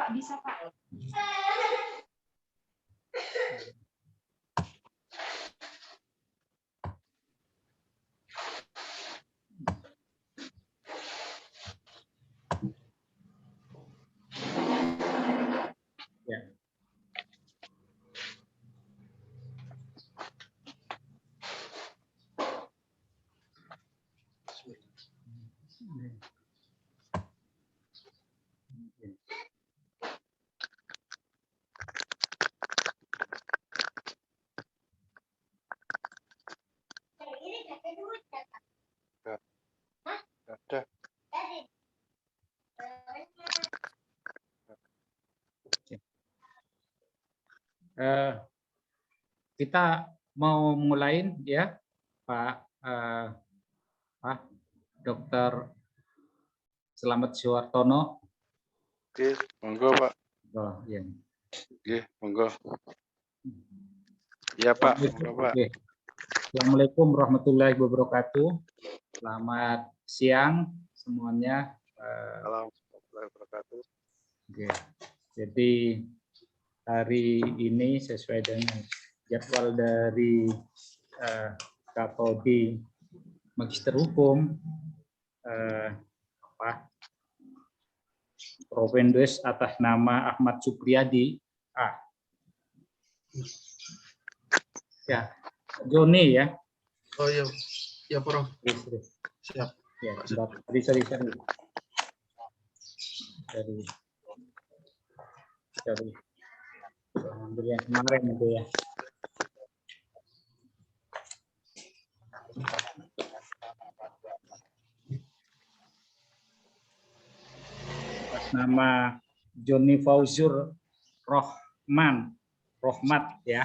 Pak, bisa Pak. Ya. Ada. Kita mau mulai ya, Pak Dr. Selamat Suwartono. Oke, monggo Pak. Oh, ya. Oke, monggo. Ya Pak, monggo Pak. Oke. Assalamualaikum warahmatullahi wabarakatuh. Selamat siang semuanya. Warahmatullahi wabarakatuh. Oke. Jadi hari ini sesuai dengan jadwal dari Kapolri Magister Hukum Provendes atas nama Ahmad Supriyadi. Ya, Joni ya. Oh iya, ya Prof. Siap. Ya, sorry. Dari yang kemarin itu ya. Atas nama Joni Fauzur Rohmat ya.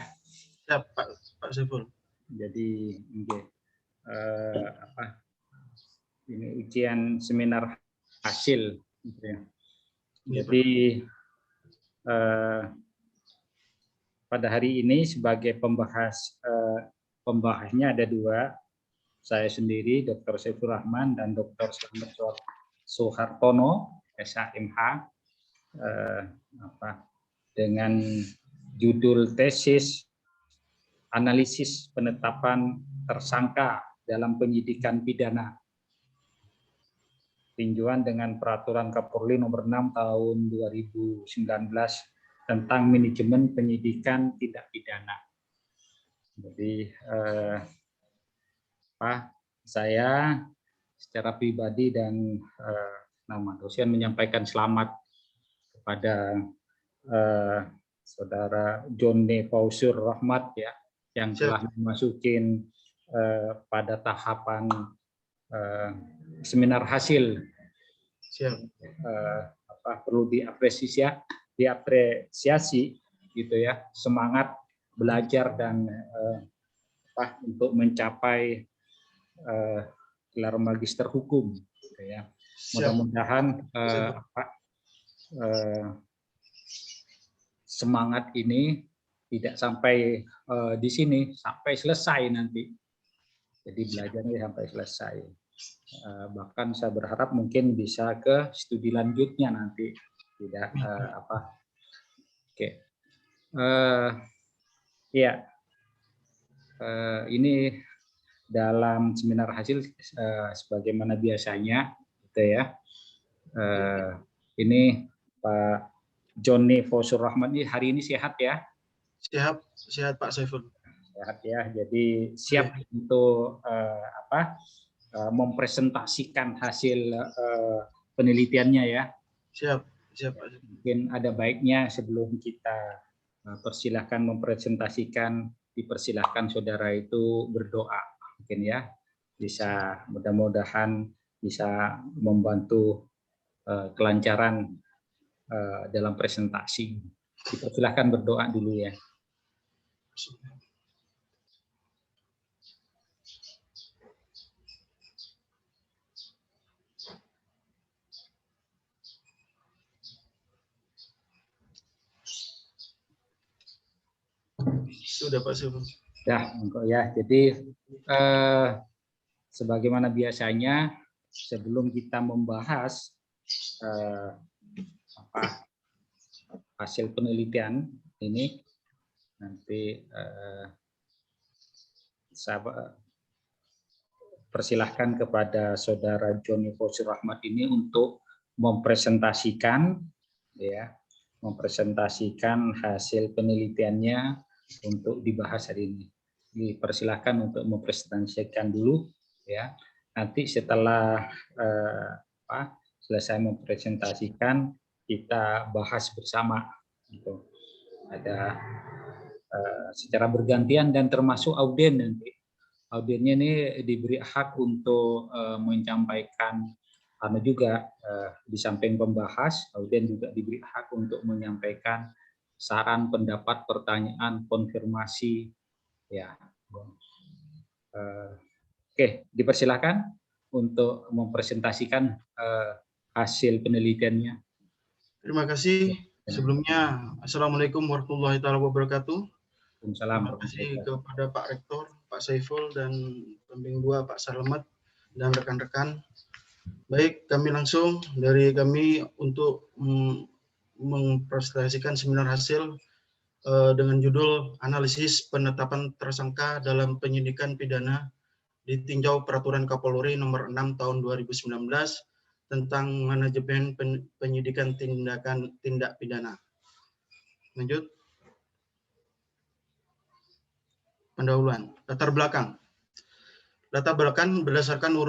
Siap Pak Saiful. Jadi ini ujian seminar hasil gitu ya. Jadi pada hari ini sebagai pembahasnya ada dua, saya sendiri Dr. Saiful Rahman dan Dr. Selamat Suhartono SHMH dengan judul tesis analisis penetapan tersangka dalam penyidikan pidana tinjauan dengan peraturan Kapolri nomor 6 tahun 2019 tentang manajemen penyidikan tindak pidana. Jadi saya secara pribadi dan nama dosen menyampaikan selamat kepada Saudara Joni Fauzur Rahmat ya, yang telah memasukin pada tahapan seminar hasil. Perlu diapresiasi gitu ya, semangat belajar dan untuk mencapai gelar magister hukum gitu ya. Mudah-mudahan semangat ini tidak sampai di sini, sampai selesai nanti. Jadi belajarnya sampai selesai. Bahkan saya berharap mungkin bisa ke studi lanjutnya nanti. Tidak Oke. Ya. Ini dalam seminar hasil sebagaimana biasanya gitu ya. Ini Pak Joni Fauzur Rahman ini hari ini sehat ya? Sehat Pak Saiful. Sehat ya. Jadi siap untuk mempresentasikan hasil penelitiannya ya. Siap Pak. Mungkin ada baiknya sebelum kita persilahkan mempresentasikan, dipersilahkan saudara itu berdoa mungkin ya, bisa mudah-mudahan bisa membantu kelancaran dalam presentasi. Dipersilahkan berdoa dulu ya. Sudah Pak Saiful. Ya, jadi sebagaimana biasanya sebelum kita membahas hasil penelitian ini nanti saya persilahkan kepada saudara Joni Fauzi Rahmat ini untuk mempresentasikan hasil penelitiannya untuk dibahas hari ini. Dipersilahkan untuk mempresentasikan dulu ya. Nanti setelah selesai mempresentasikan kita bahas bersama gitu. Ada secara bergantian dan termasuk audien nanti. Audiennya ini diberi hak untuk menyampaikan juga di samping pembahas, audien juga diberi hak untuk menyampaikan saran, pendapat, pertanyaan, konfirmasi ya. Oke, dipersilakan untuk mempresentasikan hasil penelitiannya. Terima kasih. Sebelumnya, Assalamualaikum warahmatullahi wabarakatuh. Terima kasih kepada Pak Rektor, Pak Saiful, dan pembimbing 2 Pak Salamet, dan rekan-rekan. Baik, kami langsung dari kami untuk mempresentasikan seminar hasil dengan judul Analisis Penetapan Tersangka dalam Penyidikan Pidana ditinjau Peraturan Kapolri Nomor 6 Tahun 2019 tentang manajemen penyidikan tindak pidana. Lanjut. Pendahuluan. Latar belakang. Latar belakang berdasarkan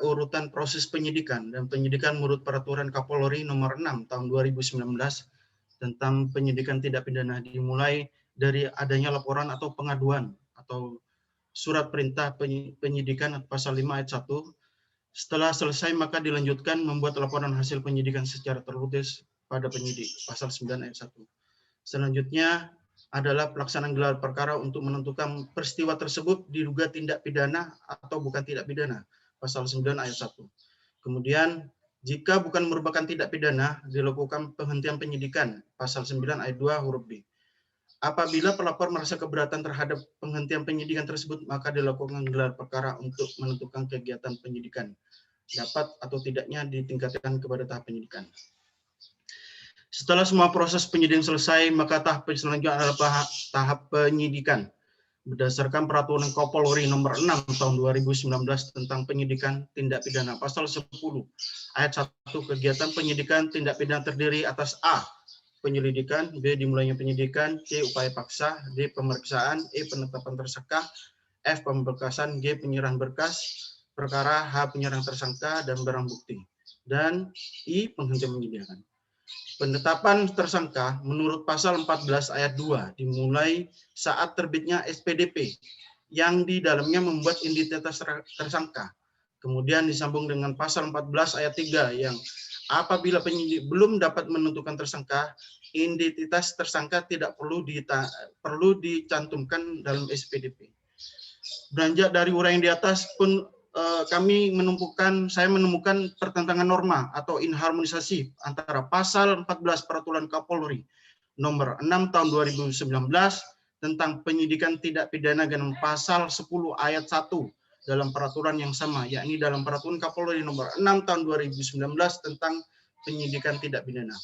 urutan proses penyidikan dan penyidikan menurut Peraturan Kapolri Nomor 6 Tahun 2019 tentang penyidikan tindak pidana dimulai dari adanya laporan atau pengaduan atau surat perintah penyidikan pasal 5 ayat 1. Setelah selesai maka dilanjutkan membuat laporan hasil penyidikan secara tertulis pada penyidik pasal 9 ayat 1. Selanjutnya adalah pelaksanaan gelar perkara untuk menentukan peristiwa tersebut diduga tindak pidana atau bukan tindak pidana pasal 9 ayat 1. Kemudian jika bukan merupakan tindak pidana dilakukan penghentian penyidikan pasal 9 ayat 2 huruf B. Apabila pelapor merasa keberatan terhadap penghentian penyidikan tersebut maka dilakukan gelar perkara untuk menentukan kegiatan penyidikan dapat atau tidaknya ditingkatkan kepada tahap penyidikan. Setelah semua proses penyidikan selesai, maka tahap selanjutnya adalah tahap penyidikan. Berdasarkan Peraturan Kapolri Nomor 6 Tahun 2019 tentang penyidikan tindak pidana pasal 10 ayat 1 kegiatan penyidikan tindak pidana terdiri atas A. Penyelidikan, B. Dimulainya penyidikan, C. Upaya paksa, D. Pemeriksaan, E. Penetapan tersangka, F. Pemberkasan, G. Penyerahan berkas perkara, H. Penyerahan tersangka dan barang bukti, dan I. Penghentian penyidikan. Penetapan tersangka menurut pasal 14 ayat 2 dimulai saat terbitnya SPDP yang di dalamnya membuat identitas tersangka. Kemudian disambung dengan pasal 14 ayat 3 yang apabila penyidik belum dapat menentukan tersangka, identitas tersangka tidak perlu dicantumkan dalam SPDP. Beranjak dari uraian di atas pun saya menemukan pertentangan norma atau inharmonisasi antara pasal 14 Peraturan Kapolri Nomor 6 Tahun 2019 tentang penyidikan tindak pidana dengan pasal 10 ayat 1 dalam peraturan yang sama, yakni dalam Peraturan Kapolri Nomor 6 Tahun 2019 tentang penyidikan tindak pidana.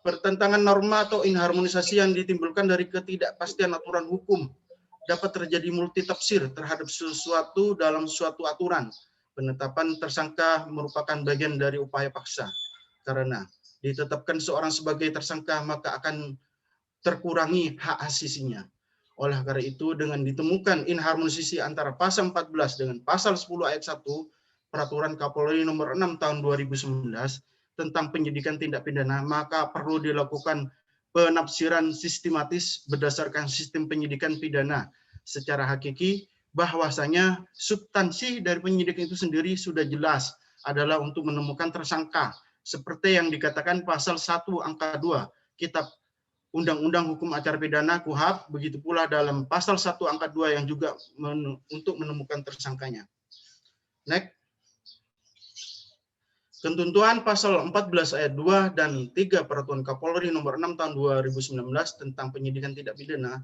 Pertentangan norma atau inharmonisasi yang ditimbulkan dari ketidakpastian aturan hukum dapat terjadi multitafsir terhadap sesuatu dalam suatu aturan. Penetapan tersangka merupakan bagian dari upaya paksa. Karena ditetapkan seorang sebagai tersangka maka akan terkurangi hak asasinya. Oleh karena itu dengan ditemukan inharmonisasi antara pasal 14 dengan pasal 10 ayat 1 Peraturan Kapolri Nomor 6 Tahun 2019 tentang penyidikan tindak pidana, maka perlu dilakukan penafsiran sistematis berdasarkan sistem penyidikan pidana secara hakiki bahwasanya substansi dari penyidikan itu sendiri sudah jelas adalah untuk menemukan tersangka seperti yang dikatakan pasal 1 angka 2 Kitab Undang-Undang Hukum Acara Pidana KUHP, begitu pula dalam pasal 1 angka 2 yang juga untuk menemukan tersangkanya. Next. Ketentuan pasal 14 ayat 2 dan 3 Peraturan Kapolri Nomor 6 Tahun 2019 tentang penyidikan tindak pidana,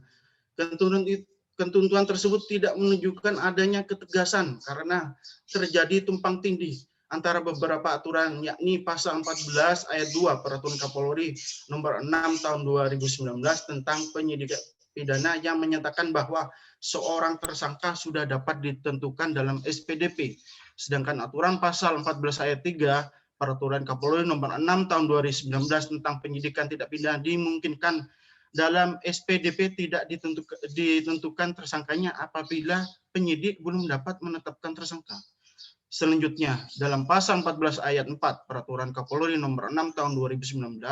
ketentuan tersebut tidak menunjukkan adanya ketegasan karena terjadi tumpang tindih antara beberapa aturan, yakni pasal 14 ayat 2 Peraturan Kapolri nomor 6 tahun 2019 tentang penyidikan pidana yang menyatakan bahwa seorang tersangka sudah dapat ditentukan dalam SPDP. Sedangkan aturan pasal 14 ayat 3 Peraturan Kapolri nomor 6 tahun 2019 tentang penyidikan tindak pidana dimungkinkan dalam SPDP tidak ditentukan tersangkanya apabila penyidik belum dapat menetapkan tersangka. Selanjutnya, dalam pasal 14 ayat 4 Peraturan Kapolri nomor 6 tahun 2019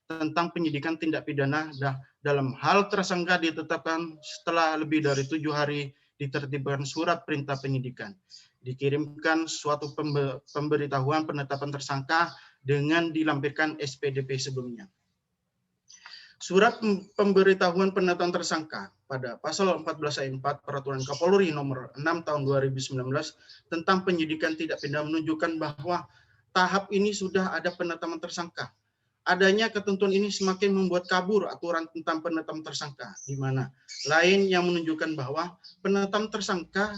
tentang penyidikan tindak pidana dalam hal tersangka ditetapkan setelah lebih dari 7 hari ditertibkan surat perintah penyidikan. Dikirimkan suatu pemberitahuan penetapan tersangka dengan dilampirkan SPDP sebelumnya. Surat pemberitahuan penetapan tersangka pada pasal 14 ayat 4 Peraturan Kapolri nomor 6 tahun 2019 tentang penyidikan tindak pidana menunjukkan bahwa tahap ini sudah ada penetapan tersangka. Adanya ketentuan ini semakin membuat kabur aturan tentang penetapan tersangka, di mana lain yang menunjukkan bahwa penetapan tersangka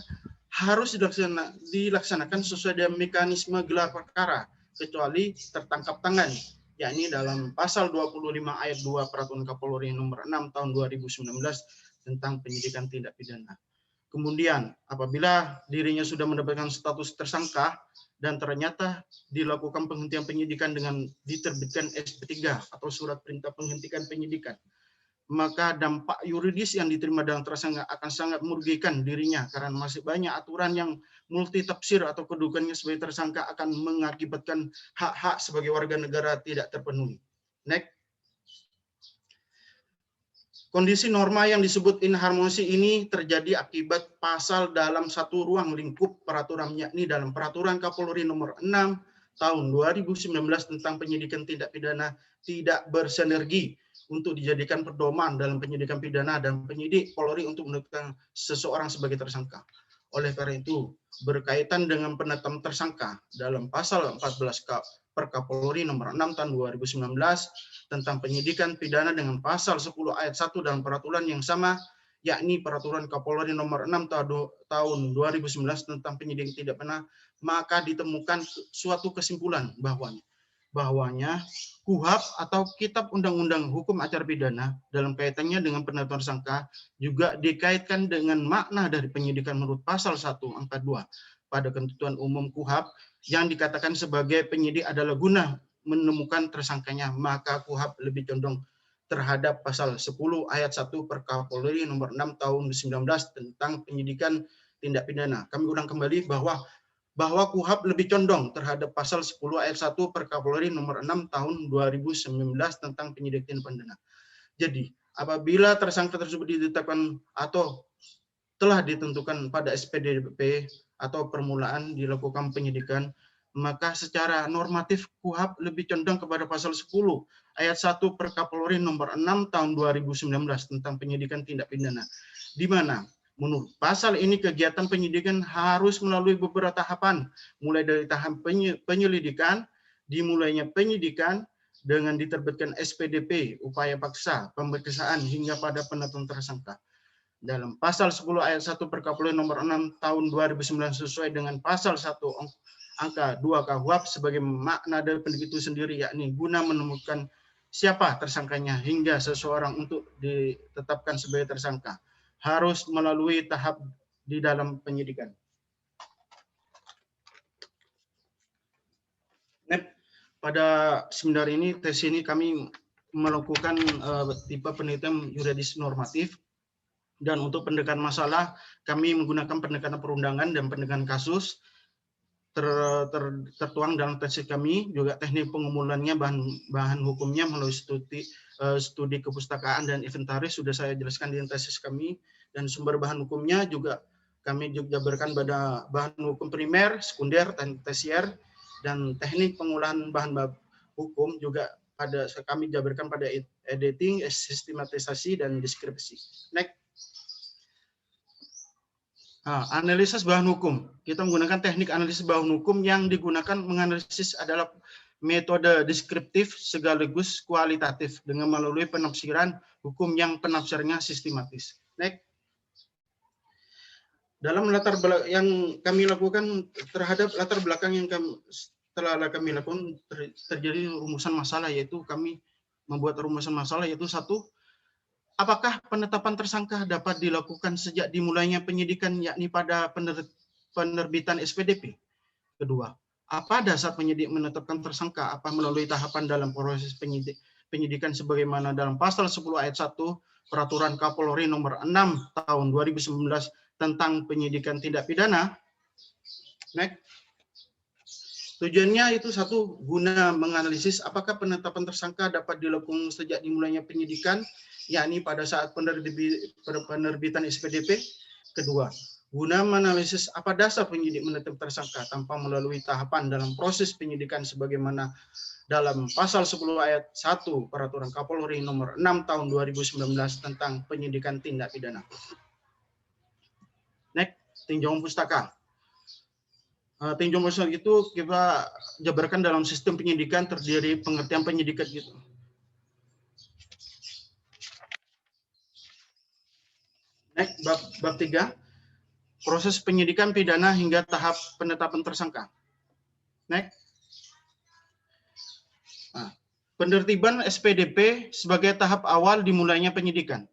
harus dilaksanakan sesuai dengan mekanisme gelar perkara, kecuali tertangkap tangan, yakni dalam pasal 25 ayat 2 Peraturan Kapolri nomor 6 tahun 2019 tentang penyidikan tindak pidana. Kemudian, apabila dirinya sudah mendapatkan status tersangka dan ternyata dilakukan penghentian penyidikan dengan diterbitkan SP3 atau surat perintah penghentian penyidikan, maka dampak yuridis yang diterima dalam tersangka akan sangat merugikan dirinya karena masih banyak aturan yang multi tafsir atau kedudukannya sebagai tersangka akan mengakibatkan hak-hak sebagai warga negara tidak terpenuhi. Next. Kondisi norma yang disebut inharmonisi ini terjadi akibat pasal dalam satu ruang lingkup peraturan, yakni dalam Peraturan Kapolri nomor 6 tahun 2019 tentang penyidikan tindak pidana tidak bersinergi untuk dijadikan pedoman dalam penyidikan pidana dan penyidik Polri untuk menetapkan seseorang sebagai tersangka. Oleh karena itu, berkaitan dengan penetapan tersangka dalam pasal 14 Perkapolri nomor 6 tahun 2019 tentang penyidikan pidana dengan pasal 10 ayat 1 dalam peraturan yang sama, yakni Peraturan Kapolri nomor 6 tahun 2019 tentang penyidikan tindak pidana, maka ditemukan suatu kesimpulan bahwanya KUHP atau Kitab Undang-Undang Hukum Acara Pidana dalam kaitannya dengan penetapan tersangka juga dikaitkan dengan makna dari penyidikan menurut pasal 1 angka 2 pada ketentuan umum KUHP yang dikatakan sebagai penyidik adalah guna menemukan tersangkanya, maka KUHP lebih condong terhadap pasal 10 ayat 1 Perkapolri nomor 6 tahun 2019 tentang penyidikan tindak pidana. Kami ulang kembali bahwa KUHP lebih condong terhadap pasal 10 ayat 1 Perkapolri nomor 6 tahun 2019 tentang penyidikan tindak pidana. Jadi, apabila tersangka tersebut ditetapkan atau telah ditentukan pada SPDP atau permulaan dilakukan penyidikan, maka secara normatif KUHP lebih condong kepada pasal 10 ayat 1 Perkapolri nomor 6 tahun 2019 tentang penyidikan tindak pidana, di mana menurut pasal ini kegiatan penyidikan harus melalui beberapa tahapan, mulai dari tahap penyelidikan, dimulainya penyidikan dengan diterbitkan SPDP, upaya paksa, pemeriksaan hingga pada penetapan tersangka. Dalam pasal 10 ayat 1 Perkapolri nomor 6 tahun 2009 sesuai dengan pasal 1 angka 2 KUHP sebagai makna dari penyidik itu sendiri, yakni guna menemukan siapa tersangkanya hingga seseorang untuk ditetapkan sebagai tersangka harus melalui tahap di dalam penyidikan. Pada seminar ini, tes ini kami melakukan tipe penelitian yuridis normatif, dan untuk pendekatan masalah kami menggunakan pendekatan perundangan dan pendekatan kasus. Tertuang dalam tesis kami juga teknik pengumpulannya bahan hukumnya melalui studi kepustakaan dan inventaris sudah saya jelaskan di tesis kami, dan sumber bahan hukumnya juga kami juga berikan pada bahan hukum primer, sekunder, dan tersier, dan teknik pengolahan bahan hukum juga kami jabarkan pada editing, sistematisasi, dan deskripsi. Next. Analisis bahan hukum. Kita menggunakan teknik analisis bahan hukum yang digunakan menganalisis adalah metode deskriptif sekaligus kualitatif dengan melalui penafsiran hukum yang penafsirannya sistematis. Next. Dalam yang kami lakukan terhadap latar belakang yang setelah kami lakukan terjadi rumusan masalah, yaitu kami membuat rumusan masalah, yaitu satu, apakah penetapan tersangka dapat dilakukan sejak dimulainya penyidikan, yakni pada penerbitan SPDP? Kedua, apa dasar penyidik menetapkan tersangka? Apa melalui tahapan dalam proses penyidikan sebagaimana dalam pasal 10 ayat 1 Peraturan Kapolri nomor 6 tahun 2019 tentang penyidikan tindak pidana? Next. Tujuannya itu satu, guna menganalisis apakah penetapan tersangka dapat dilakukan sejak dimulainya penyidikan, yakni pada saat penerbitan SPDP. Kedua, guna menganalisis apa dasar penyidik menetapkan tersangka tanpa melalui tahapan dalam proses penyidikan sebagaimana dalam pasal 10 ayat 1 Peraturan Kapolri nomor 6 tahun 2019 tentang penyidikan tindak pidana. Next, tinjauan pustaka. Tinjauan pustaka itu kita jabarkan dalam sistem penyidikan terdiri pengertian penyidikan gitu. Next, bab 3. Proses penyidikan pidana hingga tahap penetapan tersangka. Next. Penertiban SPDP sebagai tahap awal dimulainya penyidikan.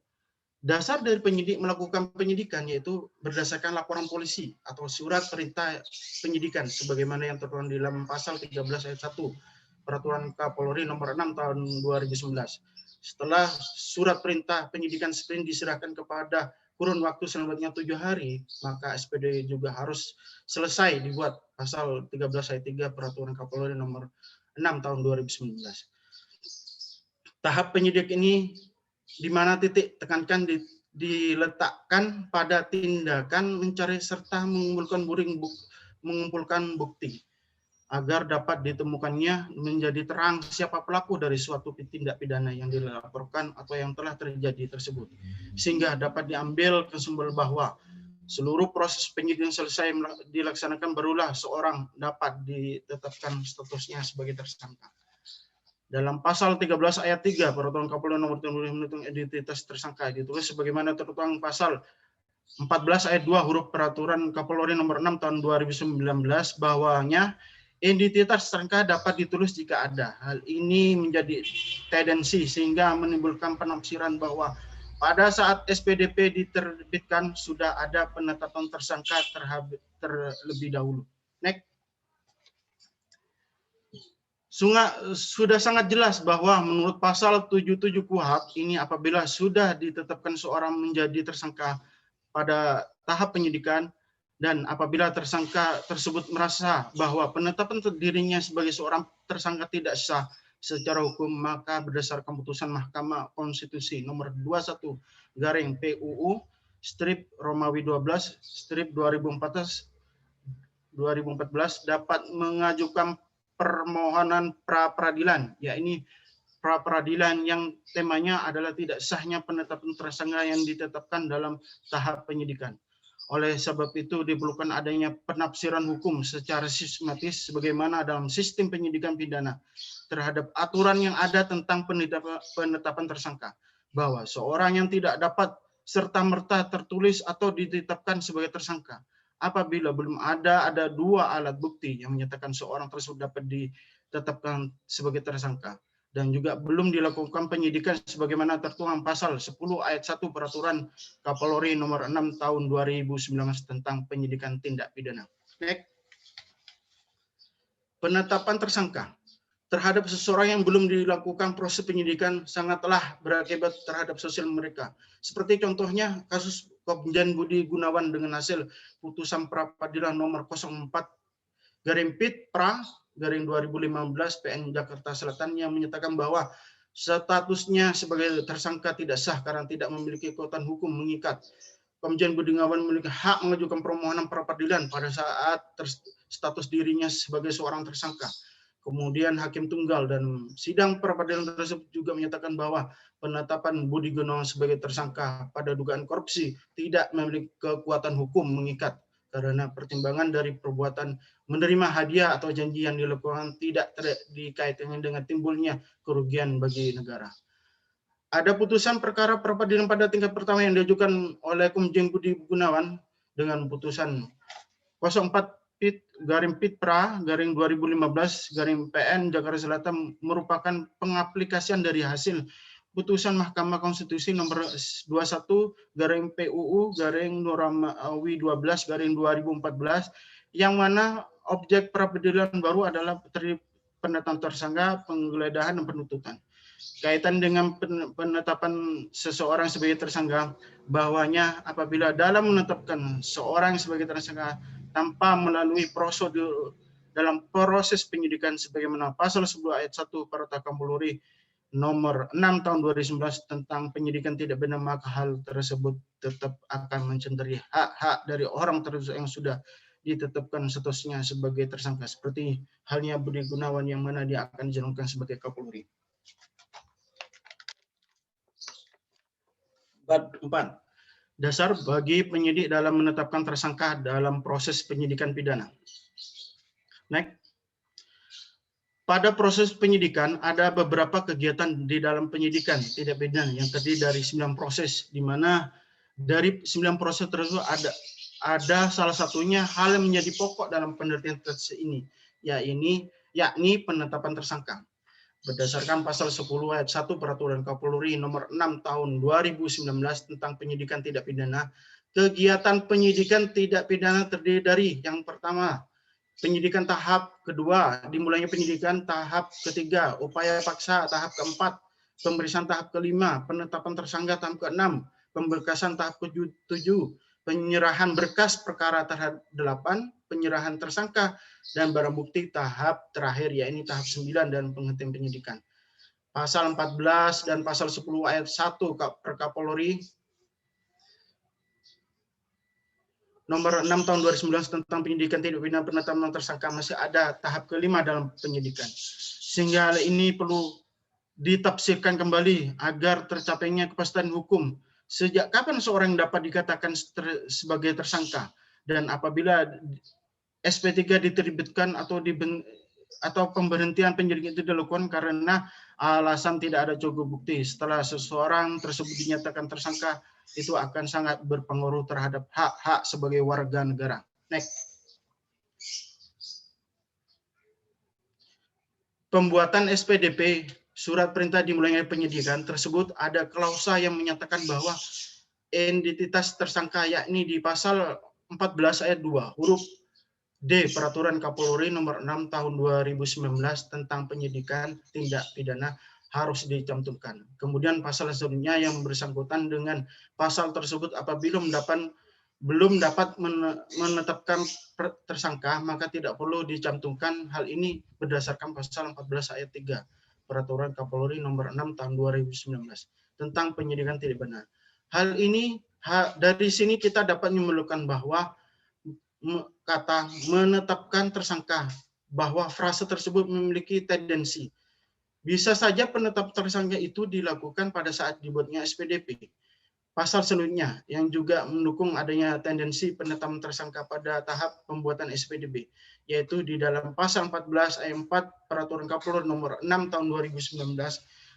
Dasar dari penyidik melakukan penyidikan yaitu berdasarkan laporan polisi atau surat perintah penyidikan sebagaimana yang tertuang di dalam pasal 13 ayat 1 Peraturan Kapolri nomor 6 tahun 2019. Setelah surat perintah penyidikan sprint diserahkan kepada kurun waktu selanjutnya 7 hari, maka SPD juga harus selesai dibuat pasal 13 ayat 3 Peraturan Kapolri nomor 6 tahun 2019. Tahap penyidik ini di mana titik tekankan diletakkan pada tindakan mencari serta mengumpulkan bukti agar dapat ditemukannya menjadi terang siapa pelaku dari suatu tindak pidana yang dilaporkan atau yang telah terjadi tersebut, sehingga dapat diambil kesimpulan bahwa seluruh proses penyidikan selesai dilaksanakan barulah seorang dapat ditetapkan statusnya sebagai tersangka. Dalam pasal 13 ayat 3 Peraturan Kapolri nomor 3 menentukan identitas tersangka ditulis sebagaimana tertuang pasal 14 ayat 2 huruf Peraturan Kapolri nomor 6 tahun 2019 bahwanya identitas tersangka dapat ditulis jika ada. Hal ini menjadi tendensi sehingga menimbulkan penafsiran bahwa pada saat SPDP diterbitkan sudah ada penetapan tersangka terlebih dahulu. Next. Sudah sangat jelas bahwa menurut pasal 77 KUHP ini apabila sudah ditetapkan seorang menjadi tersangka pada tahap penyidikan dan apabila tersangka tersebut merasa bahwa penetapan dirinya sebagai seorang tersangka tidak sah secara hukum, maka berdasarkan putusan Mahkamah Konstitusi nomor 21 garing PUU strip Romawi 12 strip 2014 dapat mengajukan permohonan pra-peradilan, yakni pra-peradilan yang temanya adalah tidak sahnya penetapan tersangka yang ditetapkan dalam tahap penyidikan. Oleh sebab itu diperlukan adanya penafsiran hukum secara sistematis sebagaimana dalam sistem penyidikan pidana terhadap aturan yang ada tentang penetapan tersangka, bahwa seorang yang tidak dapat serta-merta tertulis atau ditetapkan sebagai tersangka apabila belum ada dua alat bukti yang menyatakan seorang tersebut dapat ditetapkan sebagai tersangka dan juga belum dilakukan penyidikan sebagaimana tertuang pasal 10 ayat 1 Peraturan Kapolri nomor 6 tahun 2019 tentang penyidikan tindak pidana. Next. Penetapan tersangka terhadap seseorang yang belum dilakukan proses penyidikan sangatlah berakibat terhadap sosial mereka. Seperti contohnya kasus Komjen Budi Gunawan dengan hasil putusan pra-peradilan nomor 04 garing Pit Pra garing 2015 PN Jakarta Selatan yang menyatakan bahwa statusnya sebagai tersangka tidak sah karena tidak memiliki kekuatan hukum mengikat. Komjen Budi Gunawan memiliki hak mengajukan permohonan pra-peradilan pada saat status dirinya sebagai seorang tersangka. Kemudian Hakim Tunggal dan sidang pra-peradilan tersebut juga menyatakan bahwa penetapan Budi Gunawan sebagai tersangka pada dugaan korupsi tidak memiliki kekuatan hukum mengikat karena pertimbangan dari perbuatan menerima hadiah atau janji yang dilakukan tidak dikaitkan dengan timbulnya kerugian bagi negara. Ada putusan perkara pra-peradilan pada tingkat pertama yang diajukan oleh Komjen Budi Gunawan dengan putusan 04/Pit/2015/PN Jakarta Selatan merupakan pengaplikasian dari hasil putusan Mahkamah Konstitusi nomor 21/PUU/Nuramawi 12/2014 yang mana objek peradilan baru adalah penetapan tersangka, penggeledahan dan penuntutan. Kaitan dengan penetapan seseorang sebagai tersangka, bahwanya apabila dalam menetapkan seorang sebagai tersangka tanpa melalui prosedur dalam proses penyidikan sebagaimana pasal 10 ayat 1 Peraturan Kapolri nomor 6 tahun 2019 tentang penyidikan tidak benar, maka hal tersebut tetap akan mencederai hak-hak dari orang tersebut yang sudah ditetapkan statusnya sebagai tersangka, seperti halnya Budi Gunawan yang mana dia akan dijalankan sebagai Kapolri. Bab 4. Dasar bagi penyidik dalam menetapkan tersangka dalam proses penyidikan pidana. Next. Pada proses penyidikan ada beberapa kegiatan di dalam penyidikan tidak pidana yang terdiri dari 9 proses, di mana dari 9 proses tersebut ada salah satunya hal yang menjadi pokok dalam penelitian tesis ini, yakni penetapan tersangka. Berdasarkan pasal 10 ayat 1 Peraturan Kapolri nomor 6 tahun 2019 tentang penyidikan tidak pidana, kegiatan penyidikan tidak pidana terdiri dari yang pertama, penyidikan tahap kedua, dimulainya penyidikan tahap ketiga, upaya paksa tahap keempat, pemeriksaan tahap kelima, penetapan tersangka tahap keenam, pemberkasan tahap ketujuh, penyerahan berkas perkara tahap 8, penyerahan tersangka dan barang bukti tahap terakhir, yakni tahap 9 dan penghentian penyidikan. Pasal 14 dan pasal 10 ayat 1 Perkapolri nomor 6 tahun 2019 tentang penyidikan tidak pidana penetapan tersangka masih ada tahap kelima dalam penyidikan. Sehingga hal ini perlu ditafsirkan kembali agar tercapainya kepastian hukum. Sejak kapan seorang dapat dikatakan sebagai tersangka, dan apabila SP3 diterbitkan atau pemberhentian penyidikan itu dilakukan karena alasan tidak ada cukup bukti. Setelah seseorang tersebut dinyatakan tersangka, itu akan sangat berpengaruh terhadap hak-hak sebagai warga negara. Next. Pembuatan SPDP, surat perintah dimulainya penyidikan tersebut ada klausa yang menyatakan bahwa identitas tersangka, yakni di pasal 14 ayat 2 huruf D Peraturan Kapolri nomor 6 tahun 2019 tentang penyidikan tindak pidana harus dicantumkan. Kemudian pasal selanjutnya yang bersangkutan dengan pasal tersebut apabila belum dapat menetapkan tersangka, maka tidak perlu dicantumkan. Hal ini berdasarkan pasal 14 ayat 3 Peraturan Kapolri nomor 6 tahun 2019 tentang penyidikan tidak benar. Hal ini dari sini kita dapat menyimpulkan bahwa kata menetapkan tersangka, bahwa frase tersebut memiliki tendensi. Bisa saja penetapan tersangka itu dilakukan pada saat dibuatnya SPDP. Pasal selanjutnya yang juga mendukung adanya tendensi penetapan tersangka pada tahap pembuatan SPDP, yaitu di dalam pasal 14 ayat 4 Peraturan Kapolri nomor 6 tahun 2019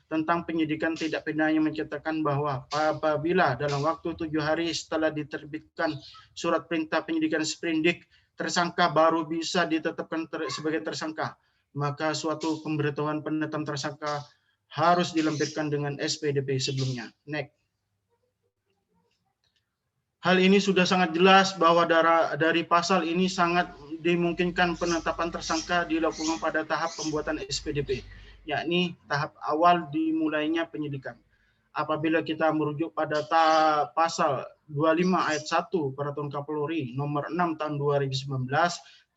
tentang penyidikan tidak pidana yang mencatatkan bahwa apabila dalam waktu 7 hari setelah diterbitkan surat perintah penyidikan sprindik, tersangka baru bisa ditetapkan sebagai tersangka, maka suatu pemberitahuan penetapan tersangka harus dilampirkan dengan SPDP sebelumnya. Next. Hal ini sudah sangat jelas bahwa dari pasal ini sangat dimungkinkan penetapan tersangka dilakukan pada tahap pembuatan SPDP, yakni tahap awal dimulainya penyidikan. Apabila kita merujuk pada pasal 25 ayat 1 Peraturan Kapolri nomor 6 tahun 2019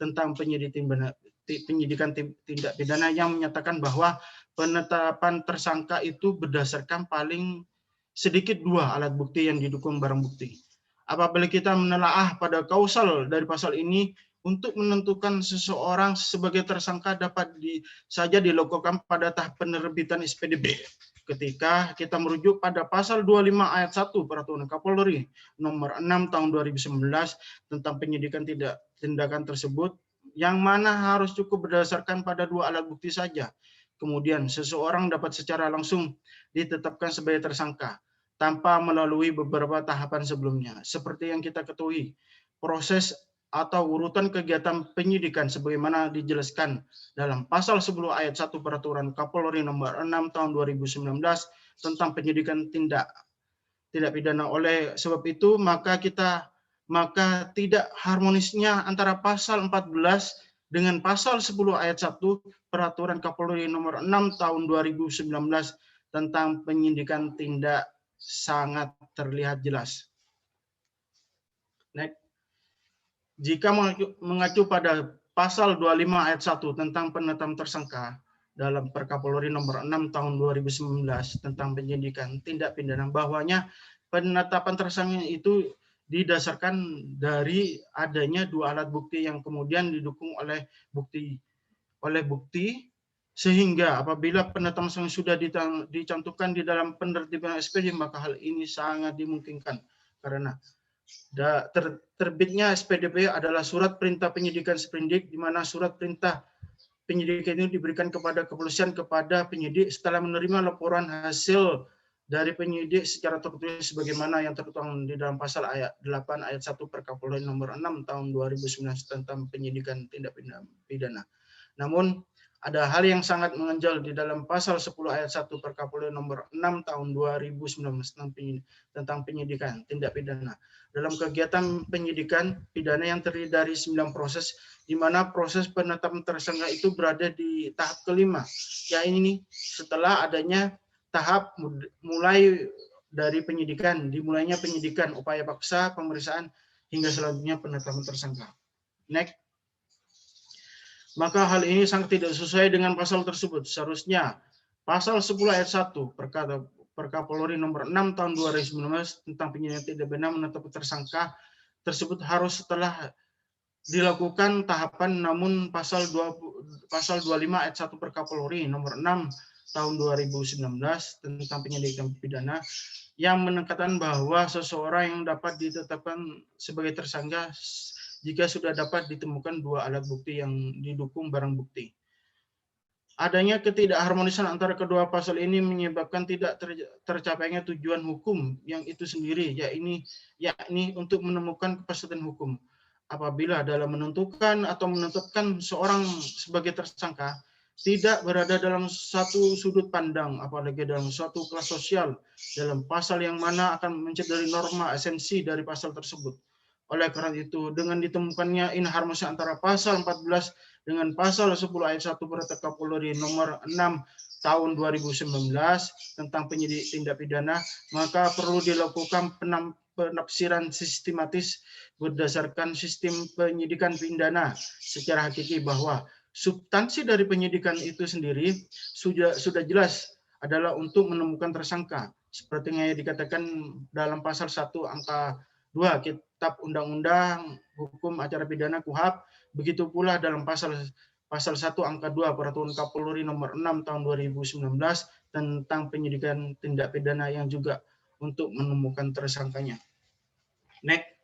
tentang penyidikan tindak pidana yang menyatakan bahwa penetapan tersangka itu berdasarkan paling sedikit 2 alat bukti yang didukung barang bukti. Apabila kita menelaah pada kausal dari pasal ini, untuk menentukan seseorang sebagai tersangka dapat saja dilakukan pada tahap penerbitan SPDP. Ketika kita merujuk pada pasal 25 ayat 1 Peraturan Kapolri nomor 6 tahun 2019 tentang penyidikan tindakan tersebut, yang mana harus cukup berdasarkan pada 2 alat bukti saja. Kemudian seseorang dapat secara langsung ditetapkan sebagai tersangka tanpa melalui beberapa tahapan sebelumnya. Seperti yang kita ketahui, proses atau urutan kegiatan penyidikan sebagaimana dijelaskan dalam pasal 10 ayat 1 Peraturan Kapolri nomor 6 tahun 2019 tentang penyidikan tindak pidana. Oleh sebab itu maka tidak harmonisnya antara pasal 14 dengan pasal 10 ayat 1 Peraturan Kapolri nomor 6 tahun 2019 tentang penyidikan tindak sangat terlihat jelas. Next. Jika mengacu pada pasal 25 ayat 1 tentang penetapan tersangka dalam Perkapolri nomor 6 tahun 2019 tentang penyidikan tindak pidana, bahwanya penetapan tersangka itu didasarkan dari adanya dua alat bukti yang kemudian didukung oleh bukti sehingga apabila penetapan tersangka sudah dicantumkan di dalam penertiban SPD, maka hal ini sangat dimungkinkan karena terbitnya SPDP adalah surat perintah penyidikan sprindik, di mana surat perintah penyidikan itu diberikan kepada kepolisian kepada penyidik setelah menerima laporan hasil dari penyidik secara tertulis sebagaimana yang tertuang di dalam pasal ayat 8 ayat 1 Perkapolri nomor 6 tahun 2019 tentang penyidikan tindak pidana. Namun ada hal yang sangat mengganjal di dalam pasal 10 ayat 1 Perkapolri nomor 6 tahun 2019 tentang penyidikan tindak pidana. Dalam kegiatan penyidikan pidana yang terdiri dari 9 proses, di mana proses penetapan tersangka itu berada di tahap kelima, yaitu setelah adanya tahap mulai dari dimulainya penyidikan, upaya paksa, pemeriksaan, hingga selanjutnya penetapan tersangka. Next. Maka hal ini sangat tidak sesuai dengan pasal tersebut. Seharusnya pasal 10 ayat 1 Perkapolri nomor 6 tahun 2019 tentang penyidikan tindak pidana menetapkan tersangka tersebut harus setelah dilakukan tahapan, namun pasal 25 ayat 1 Perkapolri nomor 6 tahun 2019 tentang penyidikan pidana yang menekankan bahwa seseorang yang dapat ditetapkan sebagai tersangka jika sudah dapat ditemukan dua alat bukti yang didukung barang bukti. Adanya ketidakharmonisan antara kedua pasal ini menyebabkan tidak tercapainya tujuan hukum yang itu sendiri, yakni untuk menemukan kepastian hukum. Apabila dalam menentukan atau menetapkan seorang sebagai tersangka tidak berada dalam satu sudut pandang, apalagi dalam suatu kelas sosial, dalam pasal yang mana akan mencederai norma esensi dari pasal tersebut. Oleh karena itu, dengan ditemukannya inharmonis antara pasal 14 dengan pasal 10 ayat 1 Peraturan Kapolri nomor 6 tahun 2019 tentang penyidik tindak pidana, maka perlu dilakukan penafsiran sistematis berdasarkan sistem penyidikan pidana secara hakiki bahwa substansi dari penyidikan itu sendiri sudah jelas adalah untuk menemukan tersangka seperti yang dikatakan dalam pasal 1 angka 2 Kitab Undang-Undang Hukum Acara Pidana KUHP, begitu pula dalam pasal 1 angka 2 Peraturan Kapolri nomor 6 tahun 2019 tentang penyidikan tindak pidana yang juga untuk menemukan tersangkanya. Next.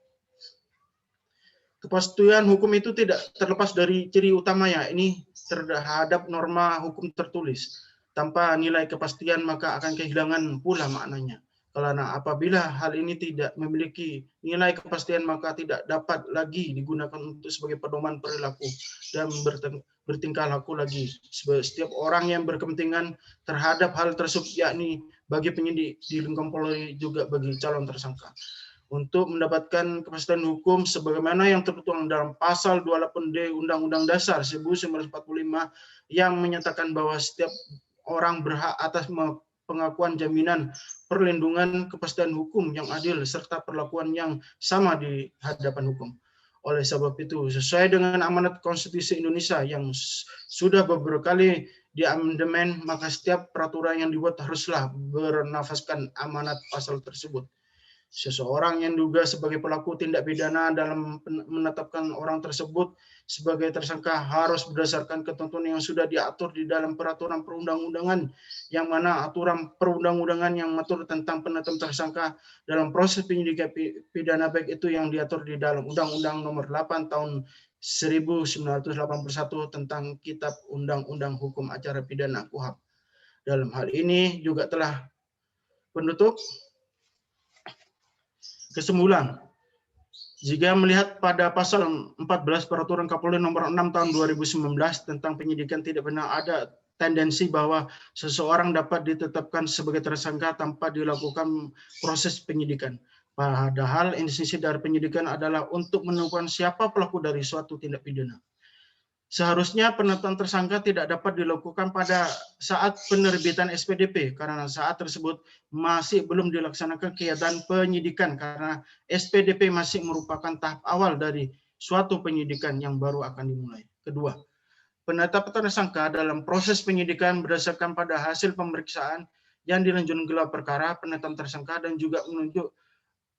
Kepastian hukum itu tidak terlepas dari ciri utamanya, ini terhadap norma hukum tertulis. Tanpa nilai kepastian maka akan kehilangan pula maknanya. Karena apabila hal ini tidak memiliki nilai kepastian maka tidak dapat lagi digunakan untuk sebagai pedoman perilaku dan bertingkah laku lagi. Setiap orang yang berkepentingan terhadap hal tersebut, yakni bagi penyidik di lingkup Polri juga bagi calon tersangka. Untuk mendapatkan kepastian hukum sebagaimana yang tertuang dalam pasal 28D Undang-Undang Dasar 1945 yang menyatakan bahwa setiap orang berhak atas pengakuan jaminan perlindungan kepastian hukum yang adil serta perlakuan yang sama di hadapan hukum. Oleh sebab itu, sesuai dengan amanat Konstitusi Indonesia yang sudah beberapa kali diamandemen, maka setiap peraturan yang dibuat haruslah bernafaskan amanat pasal tersebut. Seseorang yang diduga sebagai pelaku tindak pidana dalam menetapkan orang tersebut sebagai tersangka harus berdasarkan ketentuan yang sudah diatur di dalam peraturan perundang-undangan, yang mana aturan perundang-undangan yang mengatur tentang penetapan tersangka dalam proses penyidikan pidana baik itu yang diatur di dalam Undang-Undang Nomor 8 Tahun 1981 tentang Kitab Undang-Undang Hukum Acara Pidana KUHP. Dalam hal ini juga telah penutup kesimpulan Jika melihat pada pasal 14 Peraturan Kapolri nomor 6 tahun 2019 tentang penyidikan tidak benar, ada tendensi bahwa seseorang dapat ditetapkan sebagai tersangka tanpa dilakukan proses penyidikan. Padahal esensi dari penyidikan adalah untuk menemukan siapa pelaku dari suatu tindak pidana. Seharusnya penetapan tersangka tidak dapat dilakukan pada saat penerbitan SPDP karena saat tersebut masih belum dilaksanakan kegiatan penyidikan karena SPDP masih merupakan tahap awal dari suatu penyidikan yang baru akan dimulai. Kedua, penetapan tersangka dalam proses penyidikan berdasarkan pada hasil pemeriksaan yang dilanjutkan gelar perkara penetapan tersangka dan juga menunjuk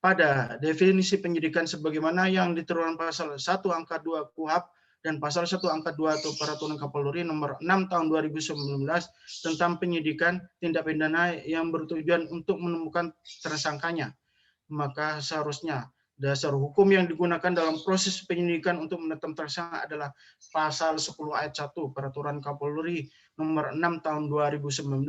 pada definisi penyidikan sebagaimana yang diterangkan pasal 1 angka 2 KUHP dan pasal 1 angka 2 atau Peraturan Kapolri nomor 6 tahun 2019 tentang penyidikan tindak pidana yang bertujuan untuk menemukan tersangkanya. Maka seharusnya dasar hukum yang digunakan dalam proses penyidikan untuk menetapkan tersangka adalah pasal 10 ayat 1 Peraturan Kapolri nomor 6 tahun 2019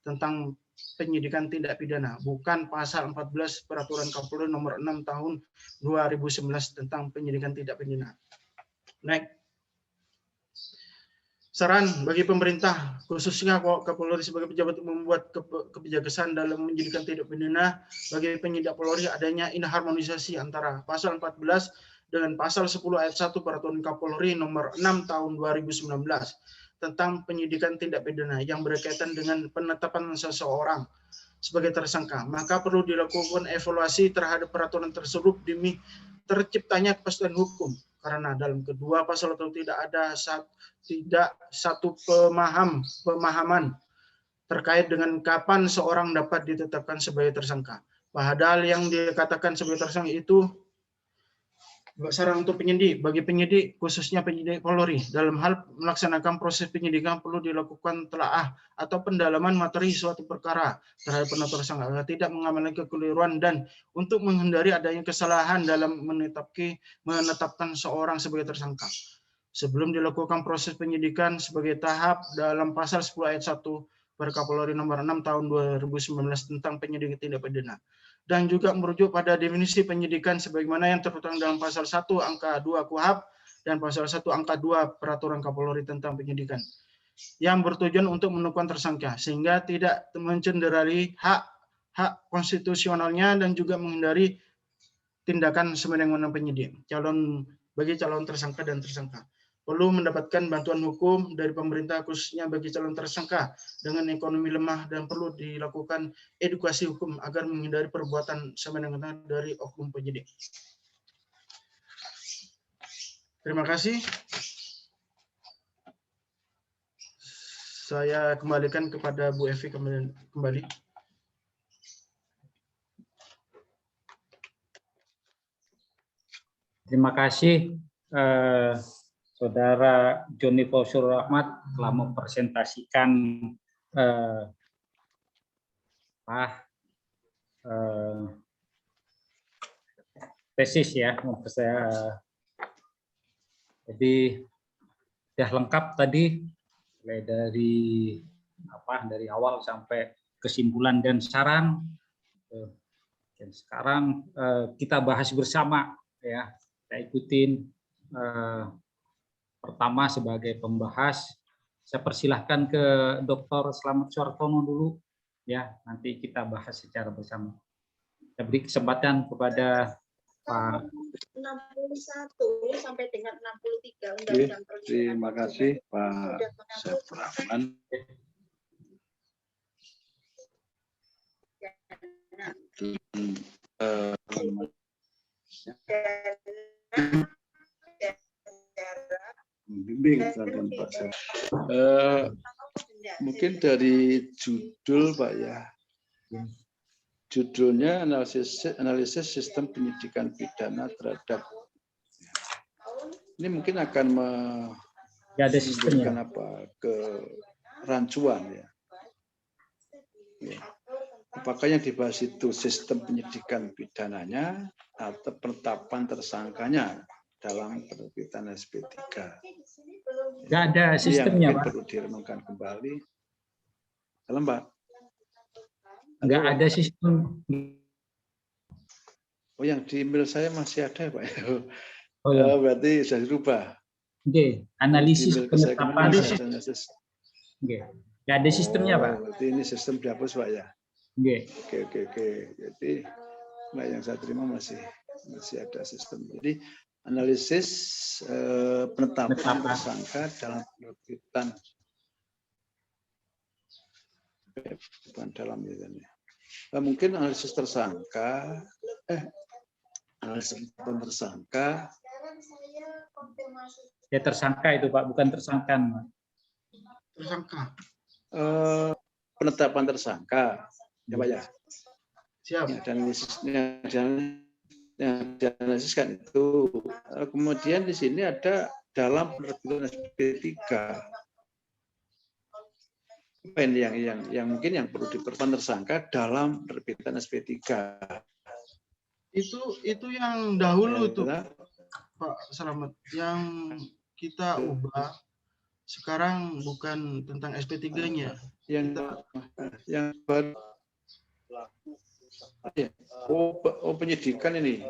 tentang penyidikan tindak pidana, bukan pasal 14 Peraturan Kapolri nomor 6 tahun 2019 tentang penyidikan tindak pidana. Next. Saran bagi pemerintah, khususnya Kapolri sebagai pejabat membuat kebijaksanaan dalam menjadikan tindak pidana bagi penyidik Polri adanya inharmonisasi antara pasal 14 dengan pasal 10 ayat 1 Peraturan Kapolri nomor 6 tahun 2019 tentang penyidikan tindak pidana yang berkaitan dengan penetapan seseorang sebagai tersangka. Maka perlu dilakukan evaluasi terhadap peraturan tersebut demi terciptanya kepastian hukum. Karena dalam kedua pasal itu tidak ada satu pemahaman terkait dengan kapan seorang dapat ditetapkan sebagai tersangka. Padahal yang dikatakan sebagai tersangka itu saran untuk penyidik. Bagi penyidik, khususnya penyidik Polri, dalam hal melaksanakan proses penyidikan perlu dilakukan telaah atau pendalaman materi suatu perkara terhadap penetapan tersangka agar tidak mengalami kekeliruan dan untuk menghindari adanya kesalahan dalam menetapkan seorang sebagai tersangka. Sebelum dilakukan proses penyidikan sebagai tahap dalam pasal 10 ayat 1 Perkapolri nomor 6 tahun 2019 tentang penyidikan tindak pidana. Dan juga merujuk pada definisi penyidikan sebagaimana yang tertuang dalam pasal 1 angka 2 KUHP dan pasal 1 angka 2 Peraturan Kapolri tentang penyidikan yang bertujuan untuk menemukan tersangka sehingga tidak mencederai hak konstitusionalnya dan juga menghindari tindakan semena-mena penyidik bagi calon tersangka dan tersangka. Perlu mendapatkan bantuan hukum dari pemerintah khususnya bagi calon tersangka dengan ekonomi lemah dan perlu dilakukan edukasi hukum agar menghindari perbuatan semena-mena dari oknum penyidik. Terima kasih. Saya kembalikan kepada Bu Evi kembali. Terima kasih Saudara Joni Fausur Rahmat telah mempresentasikan tesis ya. Jadi sudah lengkap tadi mulai dari awal sampai kesimpulan dan saran. Dan sekarang kita bahas bersama ya. Kita ikutin pertama sebagai pembahas. Saya persilahkan ke Dr. Slamet Suartono dulu ya, nanti kita bahas secara bersama. Saya beri kesempatan kepada Pak 61 sampai dengan 63 Undang-Undang. Terima kasih Pak Syafrahman. Membimbing dan Pak mungkin dari judul Pak ya, judulnya analisis sistem penyidikan pidana terhadap, ini mungkin akan memberikan kerancuan ya. Apakah yang dibahas itu sistem penyidikan pidananya atau penetapan tersangkanya dalam penerbitan SP3? Nggak ada sistemnya, Pak. Perlu direnungkan kembali. Halo, Mbak. Nggak ada sistem. Oh, yang di email saya masih ada, Pak. Oh ya, Berarti sudah dirubah. oke. Analisis Di email ke saya penetapan. kemarin Analisis. ada analisis. Oke. Nggak ada sistemnya, Pak. Berarti ini sistem dihapus, Pak ya. Oke. Oke. Jadi nah, yang saya terima masih ada sistem. Jadi analisis penetapan tersangka dalam penerbitan bukan dalam ini. Mungkin analisis tersangka, analisis penetapan tersangka. Ya tersangka itu Pak, bukan tersangkan. Pak. Tersangka. Penetapan tersangka, ya Pak ya. Siap. Yang dianalisiskan itu. Kemudian di sini ada dalam penerbitan SP3. Apa ini yang mungkin yang perlu diperpan tersangka dalam penerbitan SP3? Itu yang dahulu tuh Ya, Pak Slamet, yang kita ubah sekarang bukan tentang SP3-nya. Yang baru. Penyidikan ini.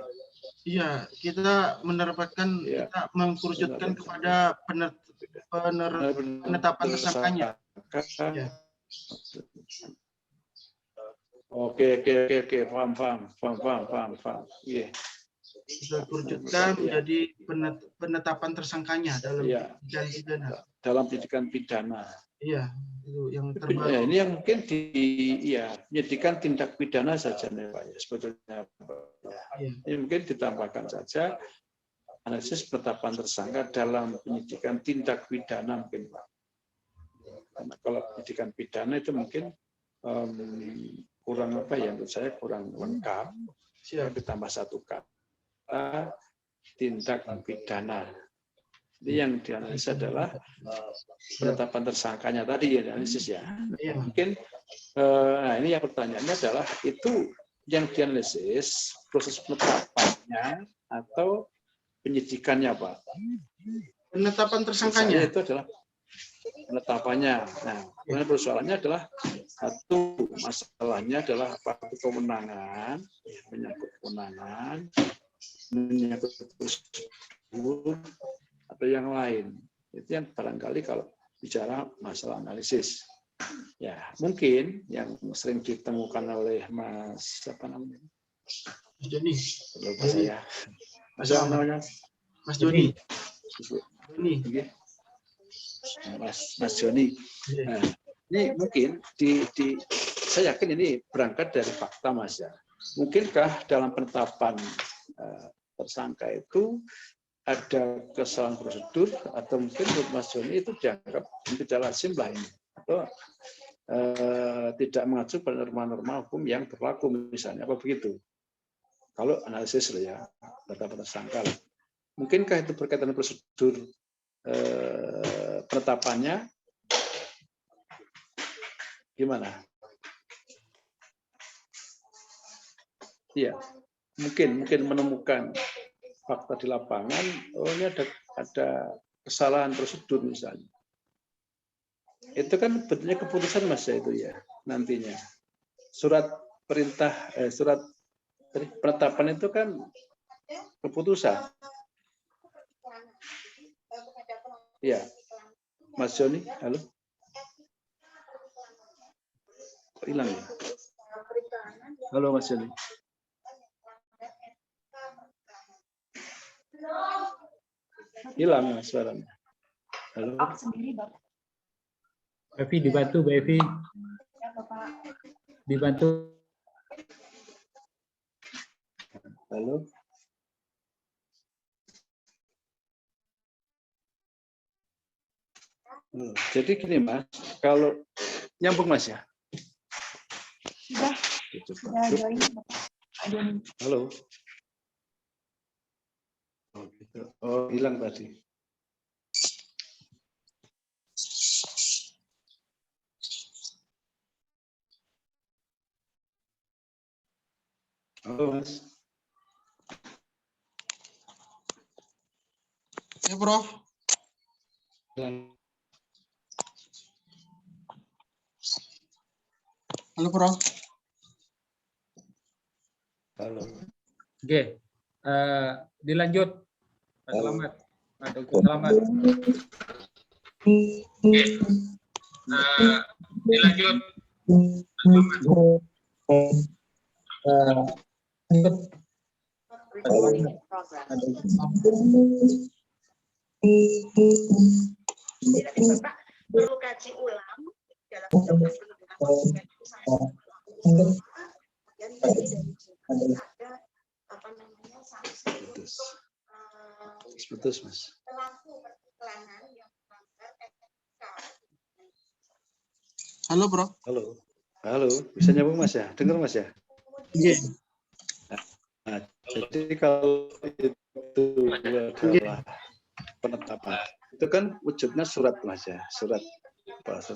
Iya, kita menerapkan, kita mengkerucutkan kepada penetapan tersangkanya. Ya. Oke, paham. Iya. Kita kerucutkan menjadi penetapan tersangkanya dalam pidana. Dalam penyidikan pidana. Iya, itu yang terbaru. Ya, ini yang mungkin penyidikan tindak pidana saja nih Pak ya, sebetulnya. Iya. Ini mungkin ditambahkan saja analisis penetapan tersangka dalam penyidikan tindak pidana mungkin Pak. Karena kalau penyidikan pidana itu mungkin kurang apa ya, menurut saya kurang lengkap. Ditambah satu kata tindak pidana. Ini yang dianalisis adalah penetapan tersangkanya tadi ya, analisis ya. Mungkin nah ini yang pertanyaannya adalah itu yang dianalisis proses penetapannya atau penyidikannya Pak? Penetapan tersangkanya. Itu adalah penetapannya. Nah, persoalannya adalah satu masalahnya adalah apa? Kewenangan, menyangkut kewenangan, menyangkut prosedur atau yang lain. Itu yang barangkali kalau bicara masalah analisis. Ya, mungkin yang sering ditemukan oleh Mas apa namanya? Mas Joni. Lupa saya. Mas apa namanya? Mas Joni. Mas Joni. Nah, ini mungkin saya yakin ini berangkat dari fakta Mas ya. Mungkinkah dalam penetapan tersangka itu ada kesalahan prosedur atau mungkin menurut Mas Joni itu dianggap tidak lazim lah ini atau tidak mengacu pada norma-norma hukum yang berlaku misalnya apa begitu? Kalau analisis lah ya penetapan tersangka lah. Mungkinkah itu berkaitan dengan prosedur penetapannya? Gimana? Iya, mungkin menemukan fakta di lapangan, oh ini ada kesalahan prosedur misalnya. Itu kan bentuknya keputusan Mas ya itu ya nantinya. Surat perintah, surat penetapan itu kan keputusan. Ya, Mas Joni, halo. Kok hilang ya? Halo Mas Joni. Hilang suaranya. Halo. Mbak Evi dibantu, Mbak Evi. Dibantu. Halo. Jadi gini Mas, kalau nyambung Mas ya. Sudah join Bapak. Halo. Oh, gitu. Oh, hilang tadi. Halo, Mas. Ya, Prof. Halo, Prof. Halo. Oke, dilanjut. Pak Selamat. Pak Dr. Selamat. Oke, dilanjut. Tidak bisa, Pak. Perlu kaji ulang dalam undang-undang pendidikan konsumen itu sangat dan tadi dari ada apa namanya sanksi untuk Putus, Mas. pelaku periklanan yang melanggar etika. Halo, Bro. Halo, bisa nyambung Mas ya? Dengar Mas ya? Iya. Nah, jadi kalau itu adalah penetapan, itu kan wujudnya surat Mas ya, surat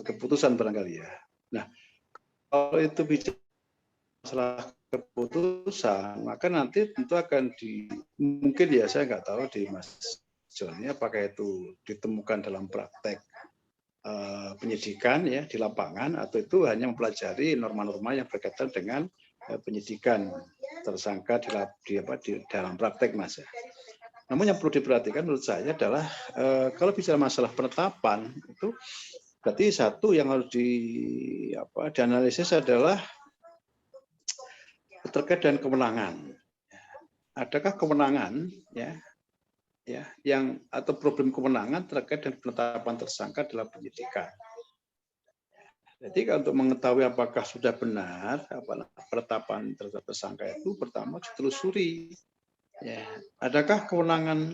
keputusan barangkali ya. Nah, kalau itu bicara masalah keputusan, maka nanti tentu akan mungkin ya saya nggak tahu di Mas Joni apakah itu ditemukan dalam praktek penyidikan ya di lapangan atau itu hanya mempelajari norma-norma yang berkaitan dengan penyidikan tersangka di dalam praktek Mas ya. Namun yang perlu diperhatikan menurut saya adalah kalau bicara masalah penetapan itu berarti satu yang harus dianalisis adalah terkait dengan kewenangan. Adakah kewenangan yang atau problem kewenangan terkait dengan penetapan tersangka dalam penyidikan. Jadi untuk mengetahui apakah sudah benar penetapan terhadap tersangka itu pertama ditelusuri. Ya, adakah kewenangan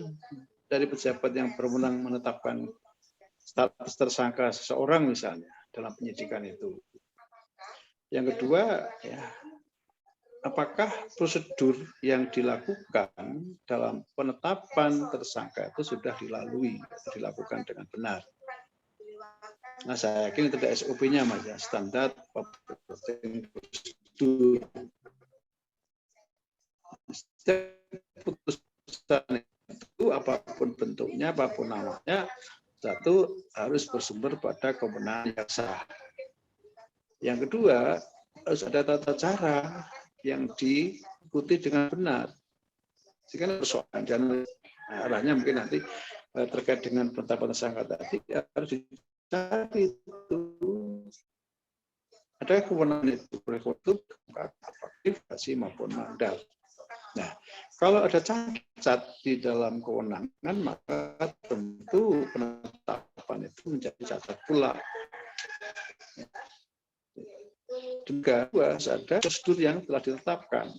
dari pejabat yang berwenang menetapkan status tersangka seseorang misalnya dalam penyidikan itu. Yang kedua, ya, apakah prosedur yang dilakukan dalam penetapan tersangka itu sudah dilakukan dengan benar. Nah, saya yakin itu ada SOP-nya, Mas, ya, standar operating procedure. Setiap putusan itu apapun bentuknya, apapun namanya, satu harus bersumber pada kewenangan yang sah. Yang kedua, harus ada tata cara yang diikuti dengan benar. Jika persoalan jangan arahnya mungkin nanti terkait dengan penetapan tersangka tadi harus dicari itu ada kewenangan itu aktifasi maupun mandat. Nah, kalau ada cacat di dalam kewenangan maka tentu penetapan itu menjadi cacat pula. Juga harus ada prosedur yang telah ditetapkan.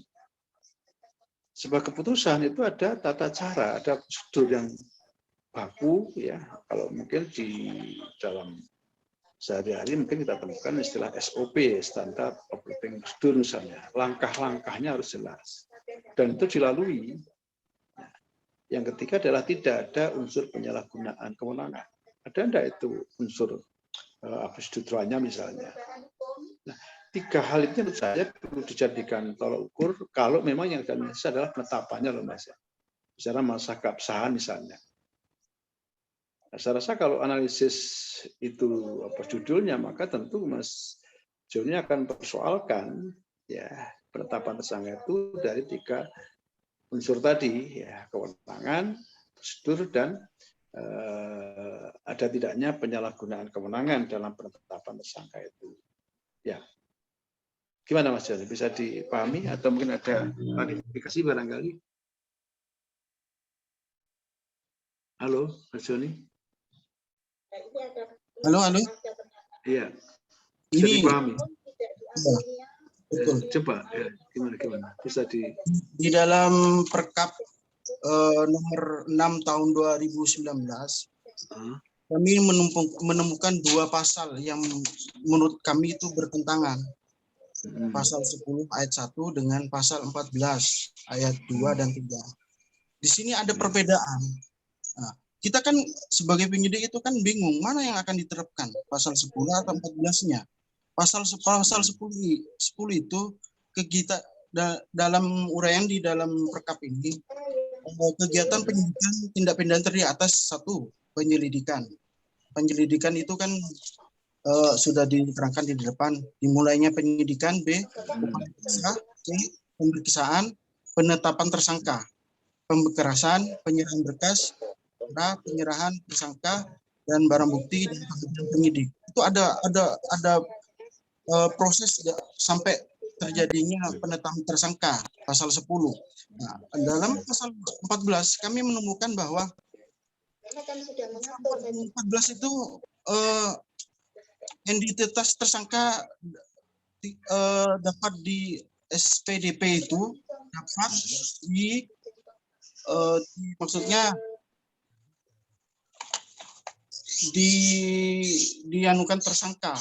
Sebuah keputusan itu ada tata cara, ada prosedur yang baku ya. Kalau mungkin di dalam sehari-hari mungkin kita temukan istilah SOP, standar operating procedure misalnya. Langkah-langkahnya harus jelas dan itu dilalui. Yang ketiga adalah tidak ada unsur penyalahgunaan kewenangan. Ada enggak itu unsur proseduralnya misalnya. Nah, tiga hal itu menurut saya perlu dijadikan tolak ukur kalau memang yang dianalisis adalah penetapannya loh Mas. Bicara masa keabsahan misalnya. Nah, saya rasa kalau analisis itu judulnya maka tentu Mas Joni akan mempersoalkan ya penetapan tersangka itu dari tiga unsur tadi ya kewenangan, prosedur dan ada tidaknya penyalahgunaan kewenangan dalam penetapan tersangka itu. Ya, gimana Mas Joni? Bisa dipahami atau mungkin ada klarifikasi barangkali? Halo, Mas Joni? Halo. Iya, bisa dipahami. Betul. Coba, ya, gimana? Bisa di dalam Perkap nomor 6 tahun 2019, kami menemukan dua pasal yang menurut kami itu bertentangan. Pasal 10 ayat 1 dengan pasal 14 ayat 2 dan 3. Di sini ada perbedaan. Nah, kita kan sebagai penyidik itu kan bingung mana yang akan diterapkan, pasal 10 atau 14-nya. Pasal 10 itu kita dalam uraian di dalam Perkap ini kegiatan penyidikan tindak pidana terdiri atas satu penyelidikan. Penyelidikan itu kan sudah diterangkan di depan, dimulainya penyidikan, B, C, pemeriksaan, penetapan tersangka, pembekerasan, penyerahan berkas, penyerahan tersangka dan barang bukti dan panggilan penyidik. Itu ada proses sampai terjadinya penetapan tersangka pasal 10. Nah, dalam pasal 14 kami menemukan bahwa Karena kan sudah mengatur tadi. 14 itu entitas tersangka dapat di SPDP itu dapat maksudnya dianukan tersangka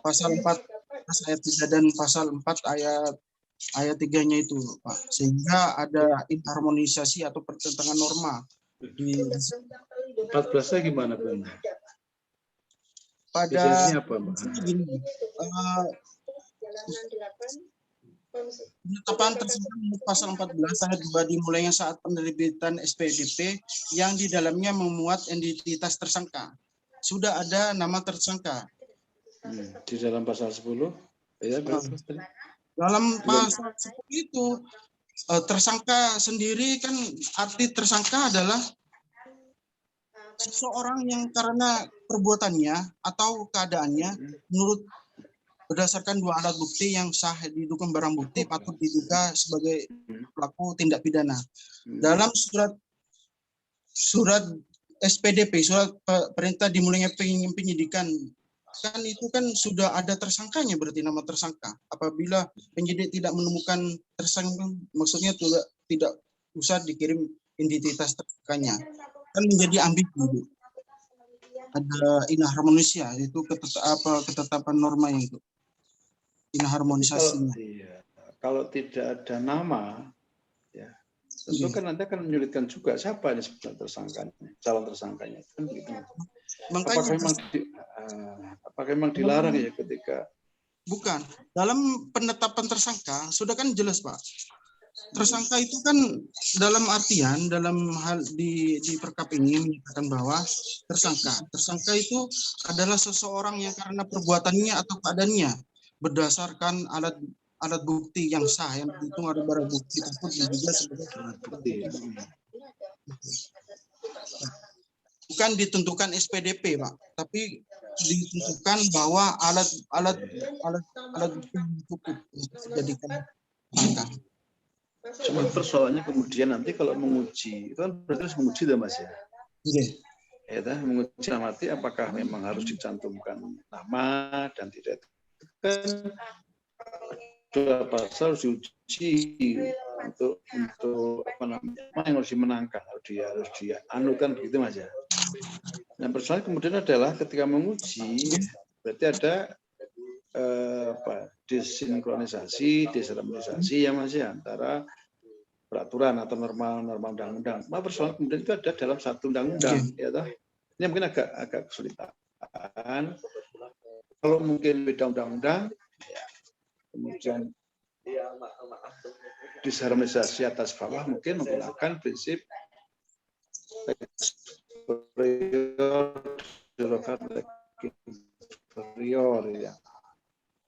pasal 4 ayat 3 dan pasal 4 ayat 3-nya itu, Pak. Sehingga ada inharmonisasi atau pertentangan norma di 14-nya gimana, Bang? pada Esensinya apa, Mbak? gini, penetapan tersangka menurut pasal 14 ayat 2 dimulainya saat penerbitan SPDP yang di dalamnya memuat entitas tersangka. Sudah ada nama tersangka. Di dalam pasal 10? Ya, Dalam pasal 10 itu tersangka sendiri kan arti tersangka adalah seseorang yang karena perbuatannya atau keadaannya menurut berdasarkan 2 alat bukti yang sah didukung barang bukti patut diduga sebagai pelaku tindak pidana. Dalam surat SPDP, surat perintah dimulainya penyidikan, kan itu kan sudah ada tersangkanya, berarti nama tersangka. Apabila penyidik tidak menemukan tersangka, maksudnya tidak usah dikirim identitas tersangkanya. Kan menjadi ambigu. Ada inharmonisasi, itu ketetapan norma itu. Inharmonisasinya. Kalau tidak ada nama, ya tentu kan nanti akan menyulitkan juga siapa ini sebenarnya tersangkanya, calon tersangkanya. Kan begitu. Apakah memang dilarang ya ketika? Bukan. Dalam penetapan tersangka sudah kan jelas, Pak. Tersangka itu kan dalam artian dalam hal di Perkap ini menyatakan bahwa tersangka itu adalah seseorang yang karena perbuatannya atau keadaannya berdasarkan alat bukti yang sah yang dihitung ada barang bukti tersebut diduga sebagai alat bukti. Bukan ditentukan SPDP, Pak, tapi ditentukan bahwa alat bukti yang cukup untuk dijadikan tersangka. Cuma persoalannya kemudian nanti kalau menguji, itu kan berarti harus menguji dah, Mas ya. Iya. Ya, menguji amati apakah memang harus dicantumkan nama dan tidak. Kan dua pasal harus diuji untuk apa namanya yang harus dimenangkan, harus dianukan begitu, Mas ya. Nah, persoalan kemudian adalah ketika menguji berarti ada desinkronisasi ya, Mas ya, antara peraturan atau norma undang-undang. Nah, persoalan kemudian itu ada dalam satu undang-undang, ya toh. Ini mungkin agak kesulitan. Kalau mungkin beda undang-undang, ya, kemudian disharmonisasi atas bawah mungkin menggunakan prinsip superior, ya.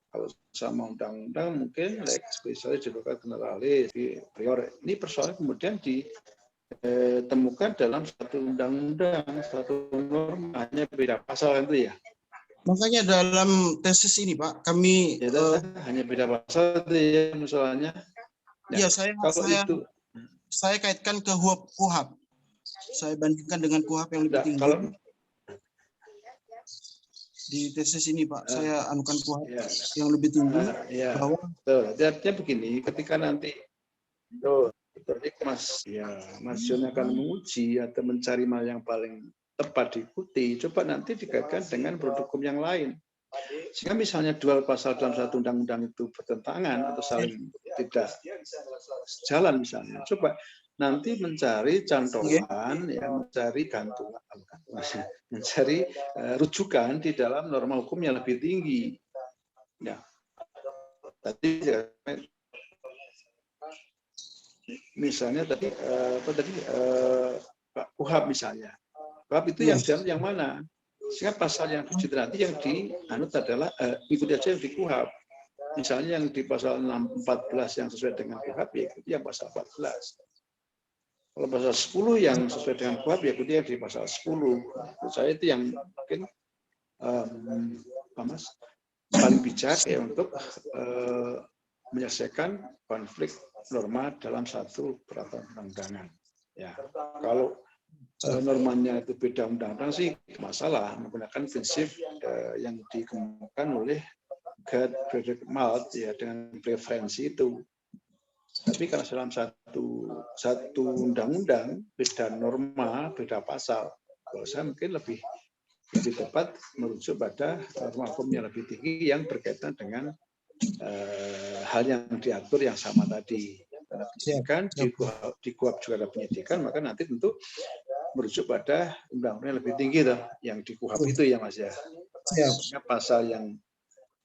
Kalau sama undang-undang mungkin lex spesialis derogat generalis superior. Ini persoalan kemudian ditemukan dalam satu undang-undang, satu norma, hanya beda pasal itu ya. Makanya dalam tesis ini, Pak, kami hanya beda pasal itu ya masalahnya. Iya, saya kaitkan ke KUHP. Saya bandingkan dengan KUHP yang lebih tinggi. Di tesis ini, Pak, saya anukan KUHP yang lebih tinggi. Bahwa artinya begini, ketika nanti Mas Joni akan menguji atau mencari mal yang paling tepat diikuti, coba nanti dikaitkan dengan produk hukum yang lain. Sehingga misalnya dua pasal dalam satu undang-undang itu bertentangan atau saling tidak sejalan misalnya, coba nanti mencari cantolan, ya, mencari gantungan, mencari rujukan di dalam norma hukum yang lebih tinggi. Ya, tadi misalnya KUHP misalnya, KUHP itu yang mana? Sehingga pasal yang nanti yang dianut adalah ikuti aja yang di KUHP. misalnya yang di pasal 614 yang sesuai dengan KUHP, ya ikuti yang pasal 14. Kalau pasal 10 yang sesuai dengan KUHP, ya ikuti yang di pasal 10. Menurut saya itu yang mungkin paling bijak ya untuk menyelesaikan konflik norma dalam satu peraturan perundang-undangan. Ya, kalau normanya itu beda undang-undang sih masalah, menggunakan prinsip yang dikemukakan oleh Gerd Frederick Maltz ya dengan preferensi itu. Tapi karena dalam satu undang-undang beda norma, beda pasal, kalau saya mungkin lebih tepat merujuk pada norma hukum yang lebih tinggi yang berkaitan dengan hal yang diatur yang sama tadi. Karena penyidikan di KUHP juga ada penyidikan, maka nanti tentu merujuk pada undang-undang yang lebih tinggi yang di KUHP itu ya Mas ya. Pasal yang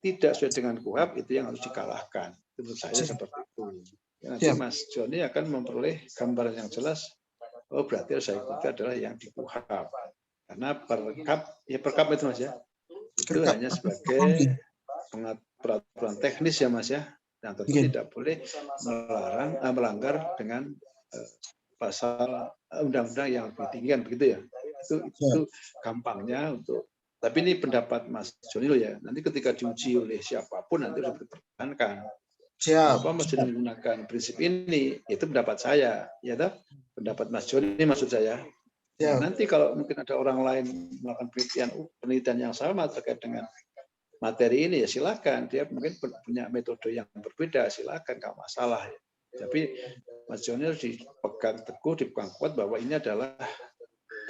tidak sesuai dengan KUHP itu yang harus dikalahkan. Menurut saya seperti itu. Ya, nanti Mas Joni akan memperoleh gambaran yang jelas. Oh berarti yang saya ikuti adalah yang di KUHP. Karena perkap itu Mas ya. Itu hanya sebagai peraturan teknis ya Mas ya. Yang tentu tidak boleh melanggar dengan pasal undang-undang yang lebih tinggi kan begitu ya. Itu gampangnya untuk. Tapi ini pendapat Mas Joni loh ya. Nanti ketika diuji oleh siapapun nanti harus dipertahankan. Apa Mas Joni menggunakan prinsip ini? Itu pendapat saya, ya toh? Pendapat Mas Joni maksud saya. Ya. Nanti kalau mungkin ada orang lain melakukan penelitian yang sama terkait dengan materi ini ya silakan. Dia mungkin punya metode yang berbeda, silakan, nggak masalah. Ya. Tapi Mas Joni harus dipegang teguh, dipegang kuat bahwa ini adalah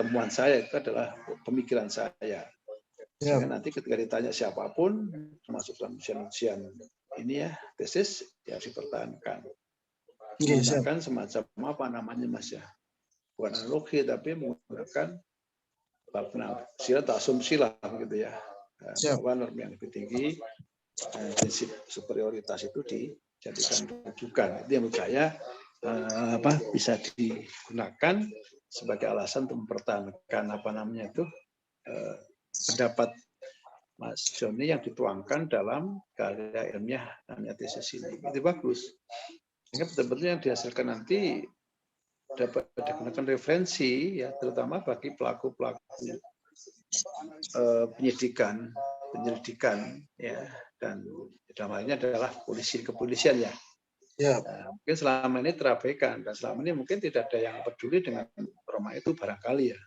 temuan saya, itu adalah pemikiran saya. Sehingga nanti ketika ditanya siapapun, termasuk dalam ujian-ujian ini ya, tesis, ya harus dipertahankan. Menggunakan semacam apa namanya Mas ya, bukan analogi, tapi menggunakan penafsiran atau asumsi lah gitu ya. Bahwa norma yang lebih tinggi, prinsip superioritas itu dijadikan rujukan. Itu yang menurut saya bisa digunakan sebagai alasan untuk mempertahankan apa namanya itu pendapat Mas Joni yang dituangkan dalam karya ilmiah namanya tesis ini. Itu bagus. Sehingga betul-betul yang dihasilkan nanti dapat digunakan referensi ya, terutama bagi pelaku-pelaku penyelidikan ya, dan dalam hal ini adalah kepolisian ya. Nah, mungkin selama ini terabaikan dan selama ini mungkin tidak ada yang peduli dengan norma itu barangkali ya.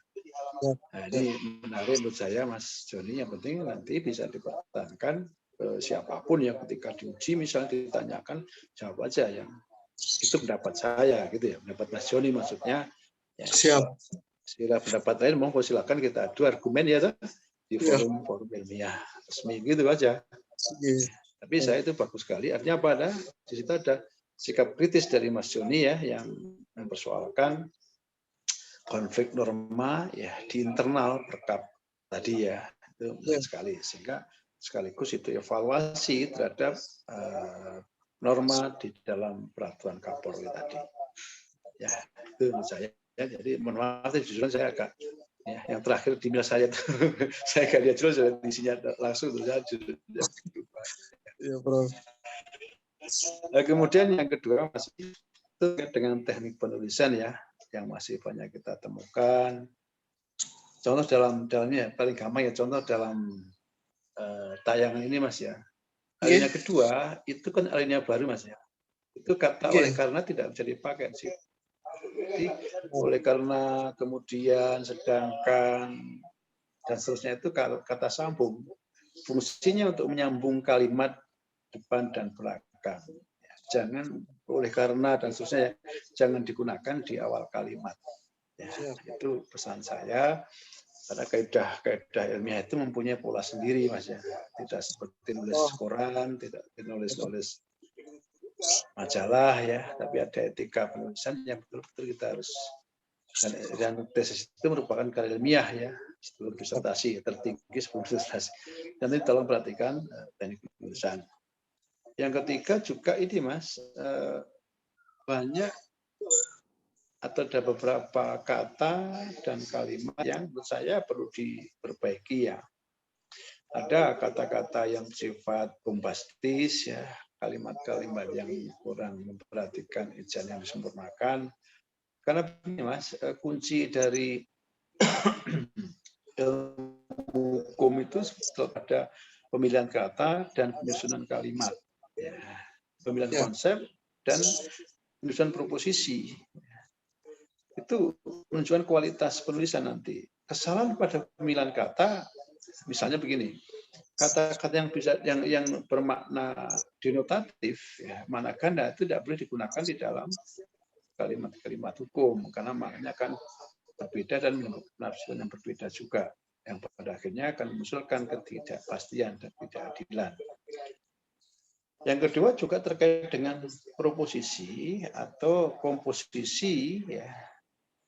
Nah, ini menarik menurut saya Mas Joni, yang penting nanti bisa dipertahankan siapapun ya ketika diuji misalnya ditanyakan jawab aja yang itu pendapat saya gitu ya, pendapat Mas Joni maksudnya ya. Sila pendapat lain monggo silakan kita adu argumen ya di forum ilmiah resmi gitu aja. Tapi saya itu bagus sekali, artinya apa, ada di situ ada sikap kritis dari Mas Joni ya yang mempersoalkan konflik norma ya di internal perkap tadi ya, itu sekali, sehingga sekaligus itu evaluasi terhadap norma di dalam peraturan Kapolri tadi ya, itu menurut saya ya. Jadi mohon maaf jujur saya agak ya, yang terakhir di email saya saya gak lihat jelas isinya langsung terus ya, Bro. Nah, kemudian yang kedua masih itu dengan teknik penulisan ya yang masih banyak kita temukan. Contoh dalamnya paling gampang ya, contoh dalam tayangan ini Mas ya. Alinea kedua itu kan alinea baru Mas ya. Itu kata oleh karena tidak bisa dipakai sih. Jadi oleh karena kemudian sedangkan dan seterusnya itu kata sambung. Fungsinya untuk menyambung kalimat depan dan belakang. Jangan oleh karena dan seterusnya jangan digunakan di awal kalimat. Ya, itu pesan saya. Karena kaidah ilmiah itu mempunyai pola sendiri Mas ya. Tidak seperti nulis koran, tidak nulis majalah ya, tapi ada etika penulisan yang betul-betul kita harus, dan tesis itu merupakan karya ilmiah ya, sebelum disertasi tertinggi sebelum disertasi. Dan ini tolong perhatikan teknik penulisan. Yang ketiga juga ini Mas, banyak atau ada beberapa kata dan kalimat yang menurut saya perlu diperbaiki ya. ada kata-kata yang bersifat bombastis, ya, kalimat-kalimat yang kurang memperhatikan ejaan yang disempurnakan. Karena begini Mas, kunci dari hukum itu ada pemilihan kata dan penyusunan kalimat, ya. Pemilihan konsep dan penyusunan proposisi. Itu menunjukkan kualitas penulisan nanti. Kesalahan pada pemilihan kata, misalnya begini, kata-kata yang bermakna denotatif, ya, mana ganda itu tidak boleh digunakan di dalam kalimat-kalimat hukum karena maknanya kan berbeda dan penafsiran yang berbeda juga, yang pada akhirnya akan memunculkan ketidakpastian dan ketidakadilan. Yang kedua juga terkait dengan proposisi atau komposisi, ya,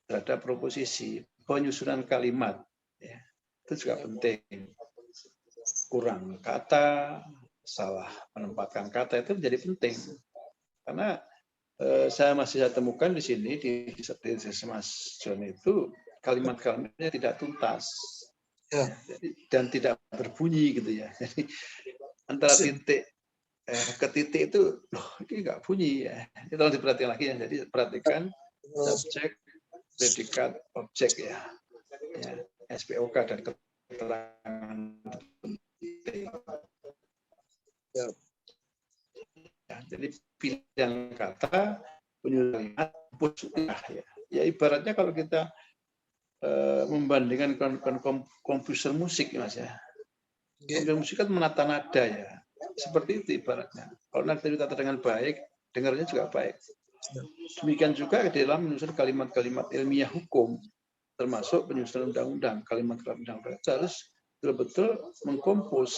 terhadap proposisi, penyusunan kalimat, ya, itu juga penting. Kurang kata, salah menempatkan kata itu menjadi penting. Karena saya temukan di sini di Mas John itu kalimat-kalimatnya tidak tuntas, ya, dan tidak berbunyi gitu ya. Jadi antara titik ke titik itu, loh, ini nggak bunyi ya. Ini tolong diperhatikan lagi ya. Jadi perhatikan subjek, predikat, objek ya, SPOK dan keterangan penting. Ya, jadi pilihan kata, penyusunan kalimat, ya ibaratnya kalau kita membandingkan komposer musik, Mas ya. Komposer musik kan menata nada ya. Seperti itu ibaratnya. Kalau nada ditata dengan baik, dengarnya juga baik. Demikian juga di dalam menyusun kalimat-kalimat ilmiah hukum, termasuk penyusunan undang-undang, kalimat-kalimat undang-undang itu harus betul-betul mengkompos,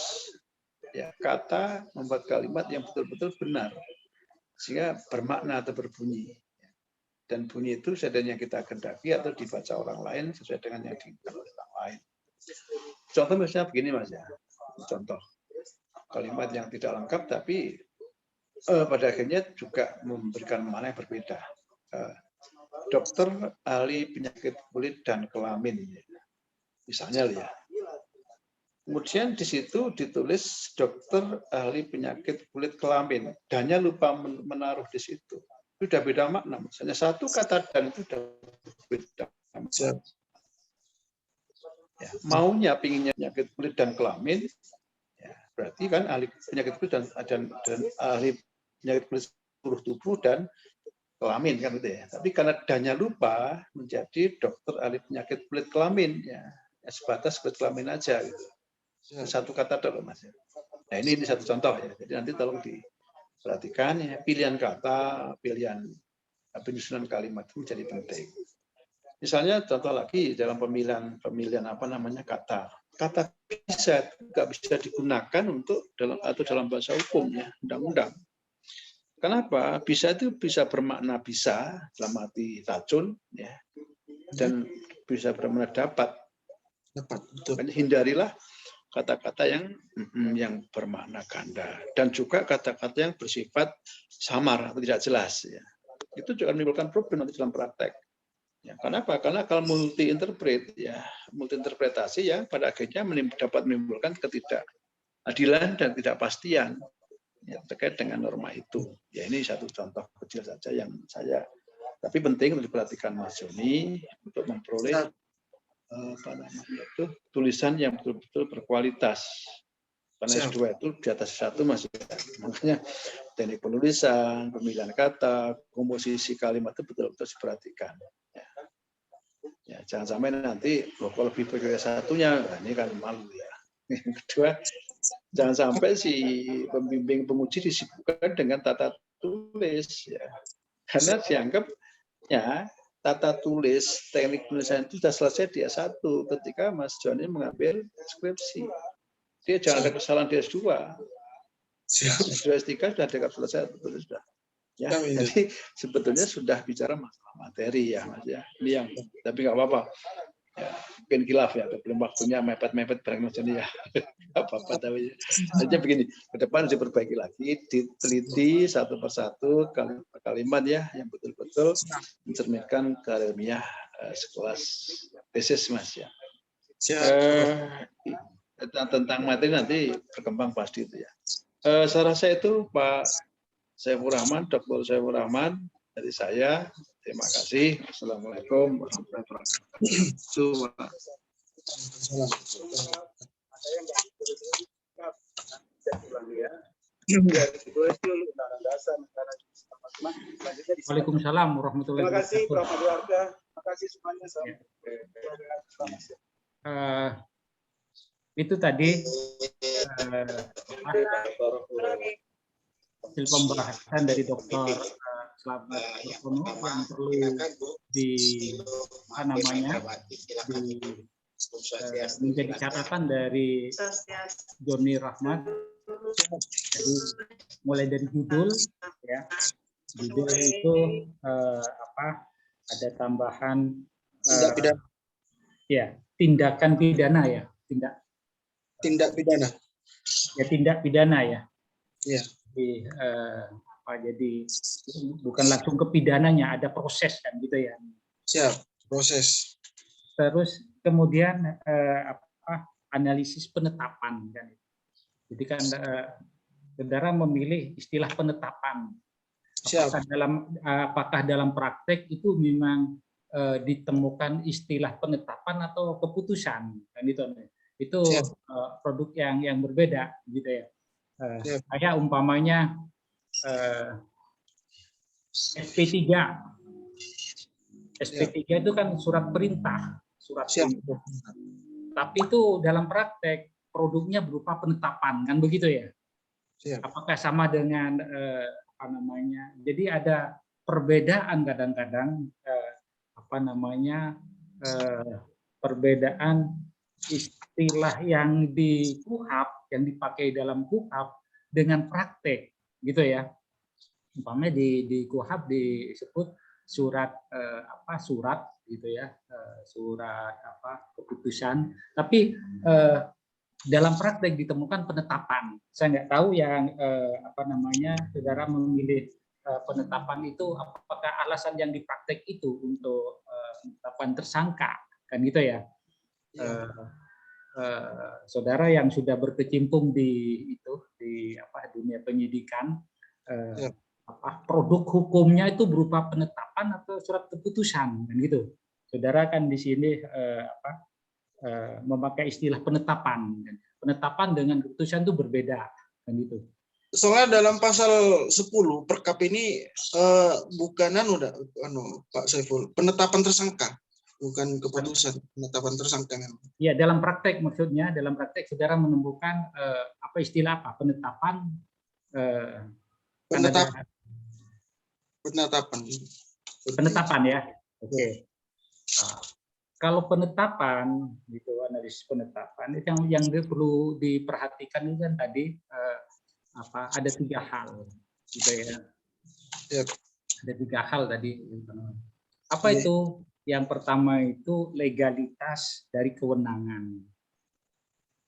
ya, kata, membuat kalimat yang betul-betul benar, sehingga bermakna atau berbunyi. Dan bunyi itu sesuai yang kita kehendaki atau dibaca orang lain sesuai dengan yang diinginkan oleh orang lain. Contoh misalnya begini Mas ya, contoh kalimat yang tidak lengkap tapi pada akhirnya juga memberikan makna yang berbeda. Dokter ahli penyakit kulit dan kelamin, misalnya ya. Kemudian di situ ditulis dokter ahli penyakit kulit kelamin, dannya lupa menaruh di situ. Itu sudah beda makna. Misalnya satu kata dan itu sudah beda makna. Ya, maunya pinginnya penyakit kulit dan kelamin, ya, berarti kan ahli penyakit kulit dan ahli penyakit kulit seluruh tubuh dan kelamin kan gitu ya. Tapi karena dannya lupa menjadi dokter ahli penyakit kulit kelamin, ya, sebatas kulit kelamin aja gitu. Satu kata dulu Mas. Nah ini satu contoh ya. Jadi nanti tolong diperhatikan ya, pilihan kata, pilihan penyusunan kalimat itu menjadi penting. Misalnya contoh lagi dalam pemilihan apa namanya kata nggak bisa digunakan untuk dalam bahasa hukum ya, undang-undang. Kenapa? Bisa itu bisa bermakna bisa dalam arti racun ya, dan bisa bermakna dapat. Betul. Hindarilah kata-kata yang bermakna ganda dan juga kata-kata yang bersifat samar atau tidak jelas ya. Itu juga menimbulkan problem nanti dalam praktek. Ya, kenapa? Karena kalau multi interpretasi ya pada akhirnya dapat menimbulkan ketidakadilan dan ketidakpastian ya, terkait dengan norma itu. Ya ini satu contoh kecil saja yang tapi penting untuk diperhatikan Mas Joni untuk memperoleh apa namanya itu tulisan yang betul-betul berkualitas. Karena S2 itu di atas satu Mas. Makanya teknik penulisan, pemilihan kata, komposisi kalimat itu betul-betul diperhatikan. Ya, jangan sampai nanti kalau lebih dari satunya, nah ini kan malu ya. Yang kedua, jangan sampai si pembimbing penguji disibukkan dengan tata tulis ya. Karena dianggap ya tata tulis teknik penulisan itu sudah selesai di S1 ketika Mas Joni mengambil skripsi. Dia jangan ada kesalahan di S2. Sudah S3 sudah dianggap selesai betul sudah. Ya, jadi sebetulnya sudah bicara masalah materi ya Mas ya. Ini yang tapi nggak apa-apa. Ya, mungkin khilaf ya, belum waktunya mepet-mepet bareng Mas Joni ya. Nggak apa-apa tapi aja begini, ke depan diperbaiki lagi, diteliti satu persatu kalimat ya yang betul-betul mencerminkan keilmiah sekelas tesis Mas ya. tentang materi nanti berkembang pasti itu ya. Saya rasa itu Pak Saiful Rahman, Dr. Saiful Rahman dari saya. Terima kasih. Assalamualaikum warahmatullahi wabarakatuh. Waalaikumsalam warahmatullahi Terima kasih wabarakatuh. Prof. Adiwarta. Terima kasih semuanya. Itu tadi hasil pembahasan dari Dr. Slamet Purnomo yang perlu menjadi catatan dari Joni Rahmat. Jadi mulai dari judul ya, judul itu ada tambahan ya tindakan pidana ya, tindak pidana ya. Iya. Jadi bukan langsung ke pidananya, ada proses kan gitu ya. Siap, proses. Terus kemudian analisis penetapan kan. Jadi kan saudara memilih istilah penetapan. Apakah dalam praktek itu memang ditemukan istilah penetapan atau keputusan kan itu produk yang berbeda gitu ya. Kayak umpamanya SP3 itu kan surat perintah, perintah. Tapi itu dalam praktek produknya berupa penetapan kan begitu ya. Apakah sama dengan jadi ada perbedaan kadang-kadang perbedaan istilah yang di KUHP yang dipakai dalam KUHP dengan praktek gitu ya. Umpamanya di KUHP disebut surat gitu ya, surat keputusan, tapi dalam praktek ditemukan penetapan. Saya nggak tahu yang saudara memilih penetapan itu apakah alasan yang di praktek itu untuk penetapan tersangka kan gitu ya. Saudara yang sudah berkecimpung di dunia penyidikan, produk hukumnya itu berupa penetapan atau surat keputusan kan gitu. Saudara kan di sini memakai istilah penetapan. Penetapan dengan keputusan itu berbeda kan gitu. Soalnya dalam pasal 10 Perkap ini bukanan Pak Saiful, penetapan tersangka, bukan keputusan, penetapan tersangka memang. Ya, dalam praktek maksudnya, dalam praktek saudara menemukan istilah apa? Penetapan penetapan ya. Oke. Kalau penetapan gitu, analisis penetapan itu yang perlu diperhatikan itu kan tadi ada 3 hal gitu ya. Ada 3 hal tadi. Apa itu? Yang pertama itu legalitas dari kewenangan.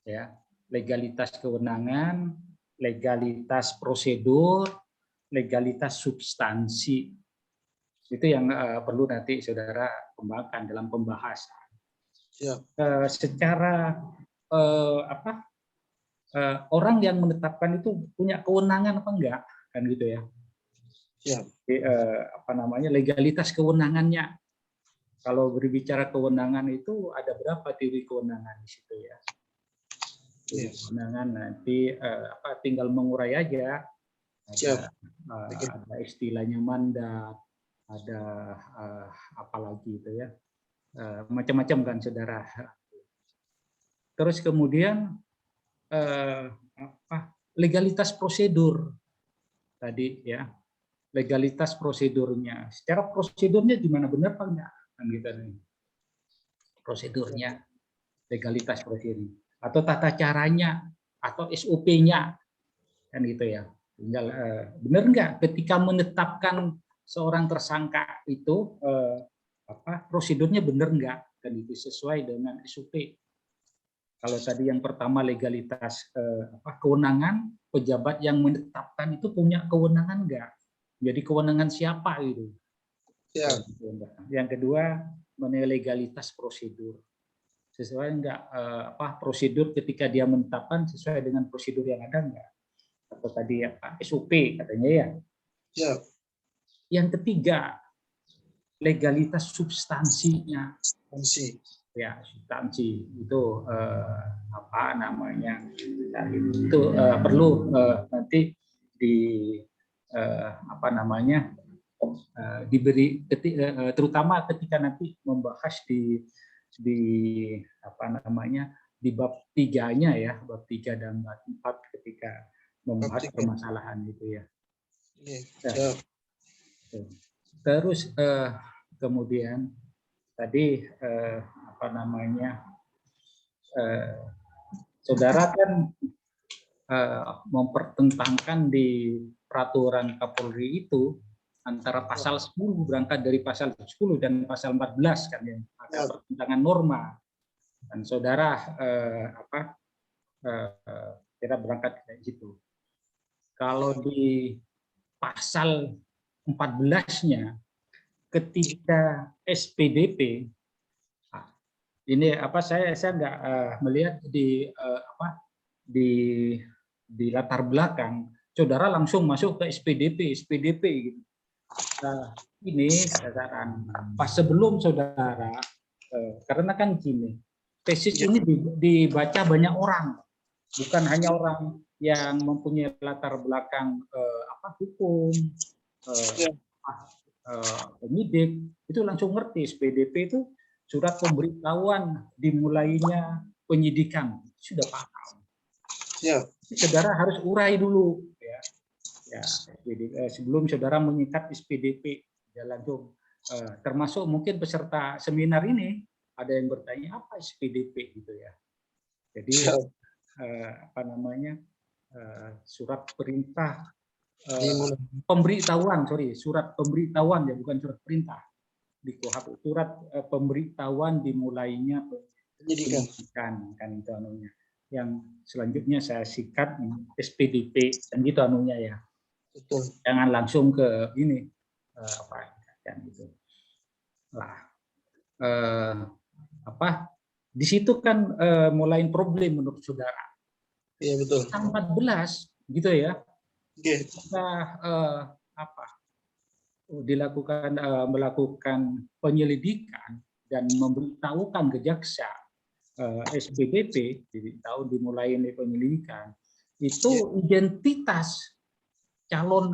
Ya, legalitas kewenangan, legalitas prosedur, legalitas substansi. Itu yang perlu nanti saudara kembangkan dalam pembahasan. Secara orang yang menetapkan itu punya kewenangan apa enggak kan gitu ya. Jadi, legalitas kewenangannya. Kalau berbicara kewenangan itu ada berapa teori kewenangan di situ ya. Kewenangan nanti tinggal mengurai aja. Ada istilahnya mandat, ada apalagi itu ya, macam-macam kan saudara. Terus kemudian legalitas prosedur tadi ya, legalitas prosedurnya. Secara prosedurnya gimana, benar apa enggak kan gitu nih. Prosedurnya, legalitas prosedur atau tata caranya atau SOP-nya kan gitu ya. Tinggal benar enggak ketika menetapkan seorang tersangka itu prosedurnya benar enggak dan itu sesuai dengan SOP. Kalau tadi yang pertama legalitas kewenangan, pejabat yang menetapkan itu punya kewenangan enggak? Jadi kewenangan siapa itu? Yang kedua mengenai legalitas prosedur. sesuai enggak prosedur ketika dia menetapkan sesuai dengan prosedur yang ada enggak? Atau tadi SOP katanya ya. Ya. Yang ketiga, legalitas substansinya. Fungsi. Ya, substansi itu itu perlu nanti di diberi terutama ketika nanti membahas di di bab 3-nya ya, bab 3 dan bab 4 ketika membahas permasalahan itu ya. Ya. Terus kemudian tadi saudara kan mempertentangkan di peraturan Kapolri itu antara pasal 10 berangkat dari pasal 10 dan pasal 14 kan yang ada pertentangan norma, dan saudara kita berangkat dari situ. Kalau di pasal 14-nya ketika SPDP ini saya nggak melihat di latar belakang saudara langsung masuk ke SPDP gitu. Nah, ini sasaran pas sebelum saudara karena kan gini, tesis ini dibaca banyak orang, bukan hanya orang yang mempunyai latar belakang hukum, penyidik itu langsung ngerti SPDP itu surat pemberitahuan dimulainya penyidikan, sudah paham. Ya. Saudara harus urai dulu ya. Sebelum saudara menyikat SPDP, ya langsung termasuk mungkin peserta seminar ini ada yang bertanya apa SPDP gitu ya. Jadi surat perintah pemberitahuan, surat pemberitahuan ya, bukan surat perintah. Di KUHP surat pemberitahuan dimulainya penyidikan kan itu anunya. Yang selanjutnya saya sikat SPDP dan gitu anunya ya. Betul. Jangan langsung ke ini kan gitu. Lah di situ kan mulai problem menurut saudara. Iya betul. 14 gitu ya. Okay. Kita melakukan penyelidikan dan memberitahukan ke jaksa SPDP, diberitahu dimulai penyelidikan itu identitas calon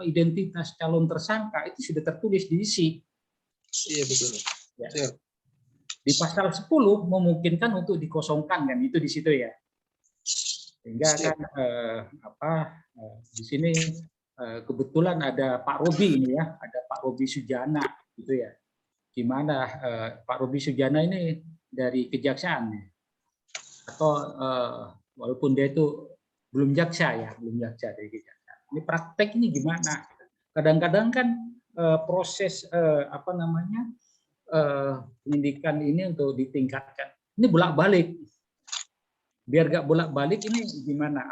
identitas calon tersangka itu sudah tertulis di isi. Iya betul. Ya. Di pasal 10 memungkinkan untuk dikosongkan kan itu di situ ya. Sehingga kan di sini kebetulan ada Pak Robi ini ya, ada Pak Robi Sujana gitu ya. Gimana Pak Robi Sujana ini dari kejaksaan atau walaupun dia itu belum jaksa dari kejaksaan. Ini praktek ini gimana? Kadang-kadang kan proses penyidikan ini untuk ditingkatkan. Ini bolak-balik. Biar nggak bolak-balik ini gimana?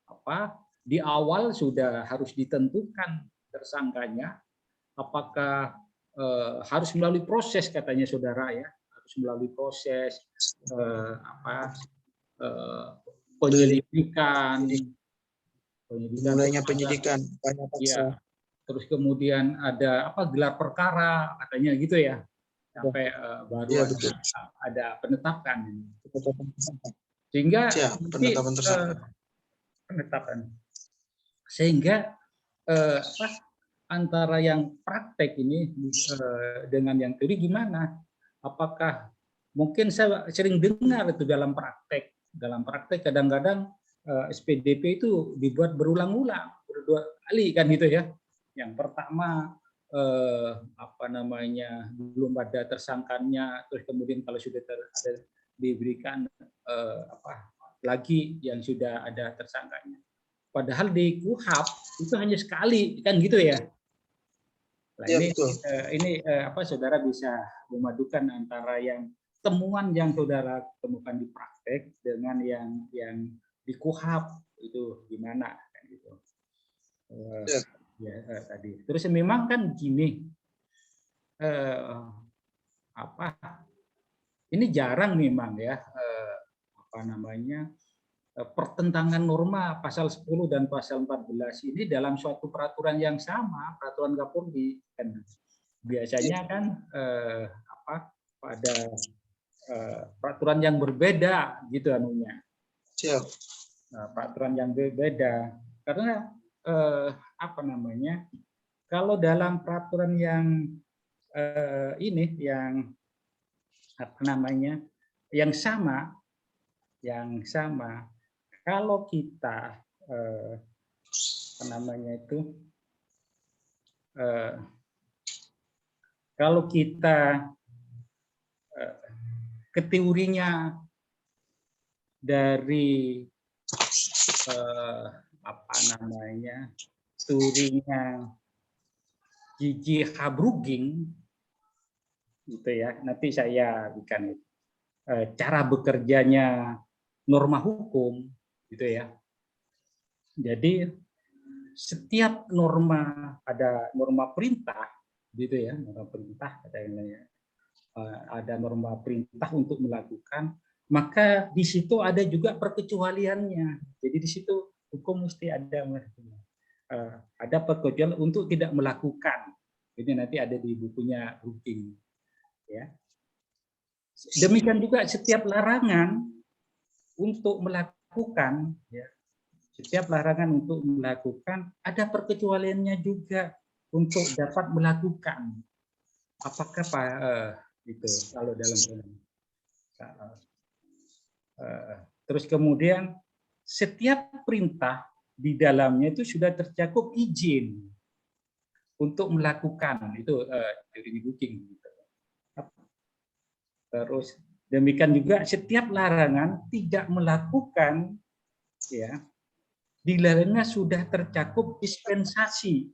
Apakah di awal sudah harus ditentukan tersangkanya? Apakah harus melalui proses katanya saudara ya? Harus melalui proses penyelidikan. Mulainya penyidikan. Ya. Terus kemudian ada gelar perkara katanya gitu ya. Sampai baru ada penetapan. Sehingga penetapan. Sehingga antara yang praktek ini dengan yang teori gimana? Apakah mungkin saya sering dengar itu dalam praktek. Dalam praktek kadang-kadang SPDP itu dibuat berulang-ulang, berdua kali kan gitu ya. Yang pertama belum ada tersangkanya, terus kemudian kalau sudah diberikan lagi yang sudah ada tersangkanya. Padahal di KUHP itu hanya sekali kan gitu ya. Nah, ini saudara bisa memadukan antara yang temuan yang saudara temukan di praktek dengan yang di KUHP itu gimana kan gitu. Tadi. Terus memang kan gini, ini jarang memang ya pertentangan norma pasal 10 dan pasal 14 ini dalam suatu peraturan yang sama, peraturan Kapolri kan biasanya kan pada peraturan yang berbeda gitu anunya. Siap. Peraturan yang berbeda karena kalau dalam peraturan yang ini yang sama kalau kita kalau kita ke teorinya dari teorinya Gigi Habruging gitu ya, nanti saya berikan cara bekerjanya norma hukum gitu ya. Jadi setiap norma ada norma perintah gitu ya, norma perintah ada norma perintah untuk melakukan, maka di situ ada juga perkecualiannya. Jadi di situ hukum mesti ada perkecualian untuk tidak melakukan. Ini nanti ada di bukunya Habruging ya. Demikian juga setiap larangan untuk melakukan ya, setiap larangan untuk melakukan ada perkecualiannya juga untuk dapat melakukan. Apakah itu kalau dalam terus kemudian setiap perintah di dalamnya itu sudah tercakup izin untuk melakukan itu teori Habruging. Terus demikian juga setiap larangan tidak melakukan ya, di dalamnya sudah tercakup dispensasi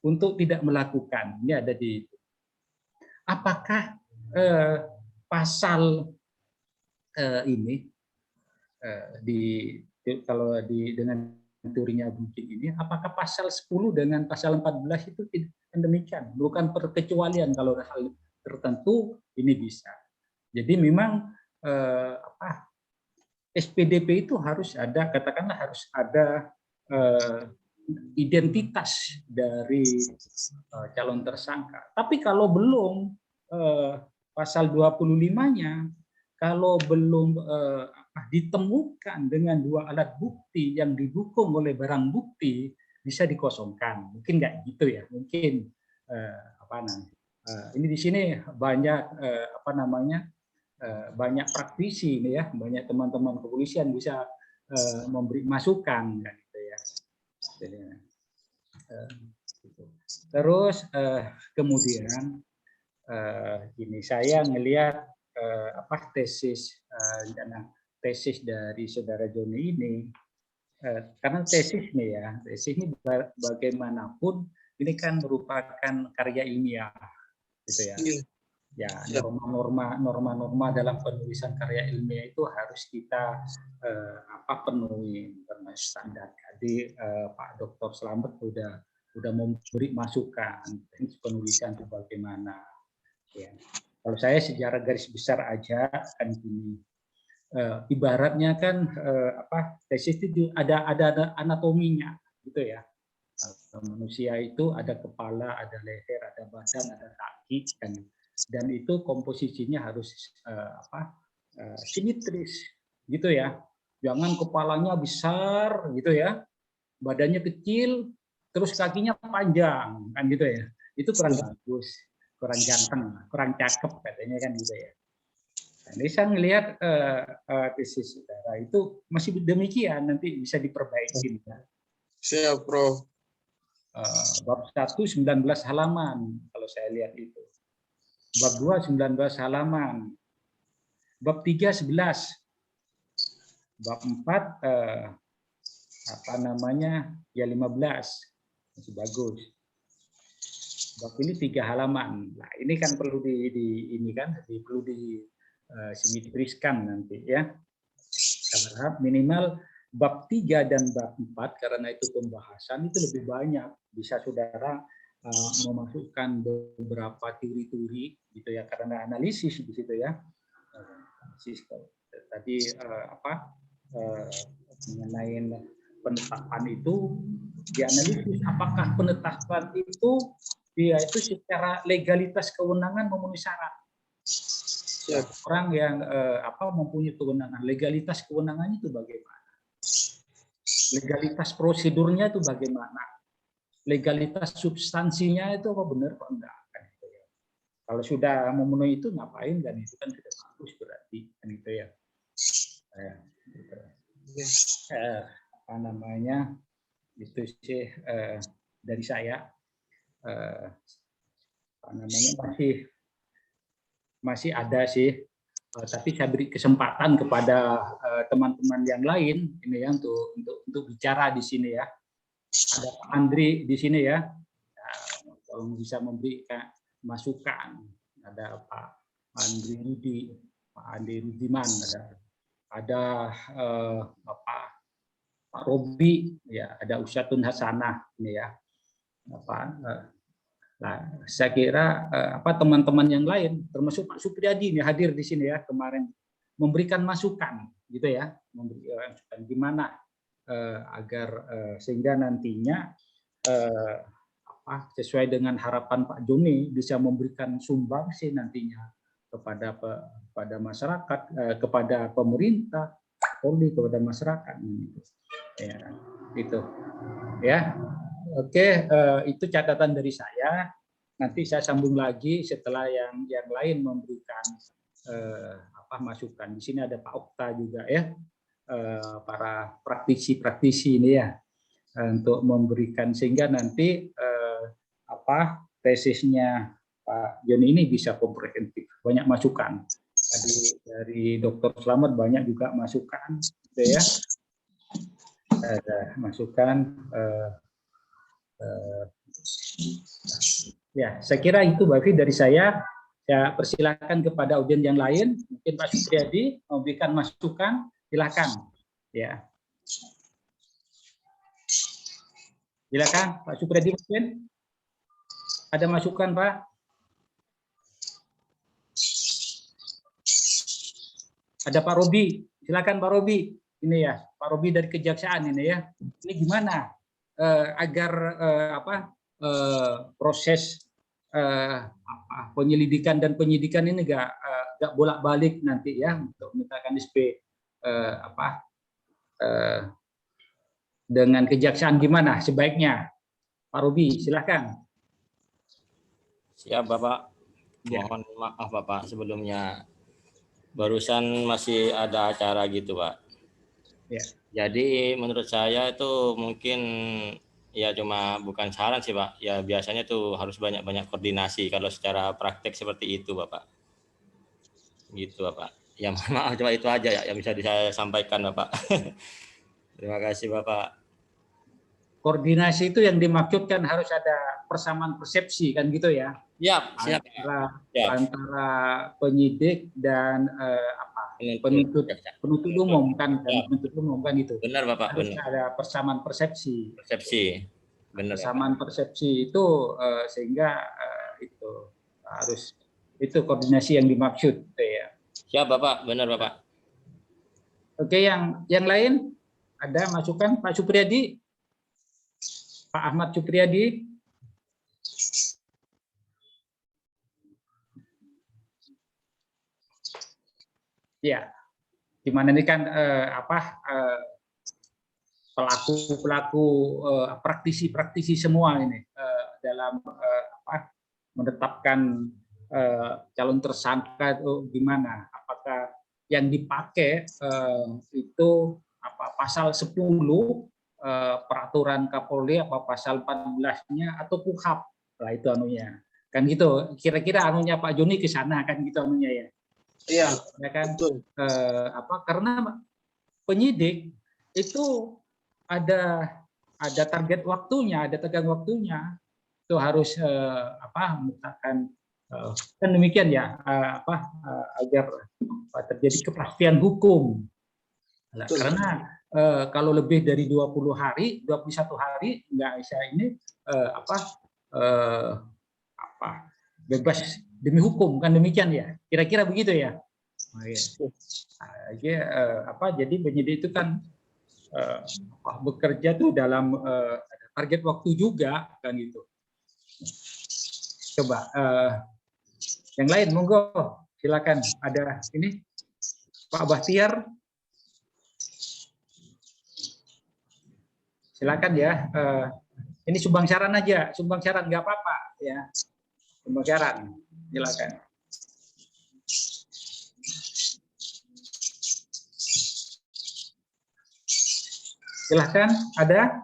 untuk tidak melakukan. Ini ada di apakah pasal ini dengan teorinya Habruging ini, apakah pasal 10 dengan pasal 14 itu demikian, bukan perkecualian kalau hal tertentu ini bisa. Jadi memang SPDP itu harus ada, katakanlah harus ada identitas dari calon tersangka. Tapi kalau belum pasal 25-nya, kalau belum ditemukan dengan dua alat bukti yang didukung oleh barang bukti, bisa dikosongkan. Mungkin nggak gitu ya, mungkin ini di sini banyak banyak praktisi ini ya, banyak teman-teman kepolisian bisa memberi masukan kan gitu ya. Terus kemudian ini saya ngelihat tesis dari saudara Joni ini, karena tesis ini bagaimanapun ini kan merupakan karya ilmiah gitu ya. Ya, norma-norma dalam penulisan karya ilmiah itu harus kita penuhi standar. Jadi Pak Dr. Slamet udah memberi masukan teknis penulisan itu bagaimana. Ya. Kalau saya secara garis besar aja kan gini, ibaratnya kan tesis itu ada anatominya gitu ya. Manusia itu ada kepala, ada leher, ada badan, ada kaki kan. Dan itu komposisinya harus simetris gitu ya, jangan kepalanya besar gitu ya, badannya kecil, terus kakinya panjang kan gitu ya, itu kurang bagus, kurang ganteng, kurang cakep katanya kan gitu ya. Nah, ini saya melihat tesis saudara itu masih demikian, nanti bisa diperbaiki. Siap, Prof. Bab 1 19 halaman kalau saya lihat itu. Bab 2 19 halaman. Bab 3 11. Bab 4 ya 15. Masih bagus. Bab ini 3 halaman. Nah, ini kan perlu perlu disimetriskan nanti ya. Saya berharap minimal bab 3 dan bab 4 karena itu pembahasan itu lebih banyak, bisa saudara memasukkan beberapa teori-teori gitu ya, karena analisis di situ ya. Tadi mengenai penetapan itu dianalisis apakah penetapan itu dia itu secara legalitas kewenangan memenuhi syarat. Orang yang mempunyai kewenangan, legalitas kewenangannya itu bagaimana? Legalitas prosedurnya itu bagaimana? Legalitas substansinya itu apa benar apa enggak? Kan gitu ya. Kalau sudah memenuhi itu ngapain, dan itu kan sudah bagus berarti kan gitu ya. Gitu. Itu sih dari saya. Masih ada sih, tapi saya beri kesempatan kepada teman-teman yang lain ini ya untuk bicara di sini ya. Ada Pak Andri di sini ya, kalau bisa memberikan masukan. Ada Pak Andri Rudi, Pak Andi Rudiman, ada Pak Robi, ya, ada Usyatun Hasanah ini ya. Nah, saya kira teman-teman yang lain, termasuk Pak Supriyadi ini hadir di sini ya kemarin, memberikan masukan, gitu ya, memberikan masukan gimana agar sehingga nantinya sesuai dengan harapan Pak Joni bisa memberikan sumbangsi nantinya kepada masyarakat, kepada pemerintah, Polri, kepada masyarakat, ya, gitu, ya. Oke, itu catatan dari saya. Nanti saya sambung lagi setelah yang lain memberikan masukan. Di sini ada Pak Okta juga ya, para praktisi ini ya, untuk memberikan sehingga nanti tesisnya Pak Joni ini bisa komprehensif. Banyak masukan. Tadi dari Dr. Slamet banyak juga masukan, gitu ya. Ada masukan. Ya, saya kira itu Bapak dari saya. Saya persilakan kepada audiens yang lain. Mungkin Pak Supriyadi memberikan masukan, silakan. Ya, silakan Pak Supriyadi, mungkin ada masukan Pak. Ada Pak Robi, silakan Pak Robi. Ini ya, Pak Robi dari Kejaksaan ini ya. Ini gimana agar proses penyelidikan dan penyidikan ini nggak bolak-balik nanti ya, untuk misalkan SP dengan Kejaksaan gimana sebaiknya? Pak Robi, silakan. Siap Bapak. Ya. Mohon maaf Bapak sebelumnya. Barusan masih ada acara gitu Pak. Ya. Jadi menurut saya itu mungkin ya cuma bukan saran sih Pak. Ya biasanya tuh harus banyak-banyak koordinasi kalau secara praktek seperti itu Bapak. Gitu Bapak. Ya mohon maaf, cuma itu aja ya yang bisa saya sampaikan Bapak. Terima kasih Bapak. Koordinasi itu yang dimaksudkan harus ada persamaan persepsi kan gitu ya. Siap. Antara penyidik dan penuntut umum kan, penuntut umum kan itu. Benar Bapak, harus benar. ada persamaan persepsi. Benar. Persamaan persepsi itu sehingga itu harus itu koordinasi yang dimaksud gitu ya. Siap Bapak, benar Bapak. Oke, yang lain ada masukan Pak Supriyadi, Pak Ahmad Supriyadi. Ya, dimana ini kan pelaku praktisi semua ini dalam menetapkan calon tersangka itu gimana? Apakah yang dipakai itu pasal 10 peraturan Kapolri, apa pasal 14-nya atau KUHP lah itu anunya. Kan gitu. Kira-kira anunya Pak Joni ke sana kan gitu anunya ya. Iya, Ya kan, betul. karena penyidik itu ada target waktunya, ada tegang waktunya, itu harus menetapkan kan demikian ya, agar terjadi kepastian hukum. Nah, karena kalau lebih dari 20 hari, 21 hari nggak bisa ini bebas demi hukum kan demikian ya, kira-kira begitu ya. Oh, iya. Jadi penyidik itu kan bekerja tuh dalam target waktu juga kan gitu. Coba yang lain, monggo silakan. Ada ini Pak Bahtiar, silakan ya. Ini sumbang saran aja, sumbang saran nggak apa-apa ya. Sumbang saran, silakan. Silahkan, ada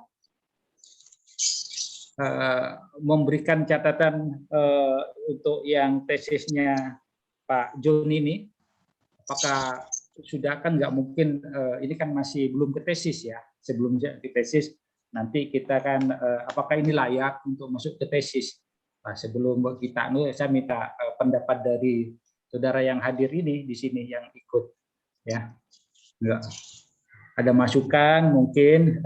memberikan catatan untuk yang tesisnya Pak John ini, apakah sudah kan nggak mungkin, ini kan masih belum ke tesis ya, sebelum ke tesis nanti kita kan apakah ini layak untuk masuk ke tesis. Nah, sebelum kita, saya minta pendapat dari saudara yang hadir ini di sini yang ikut ya, nggak ada masukan mungkin.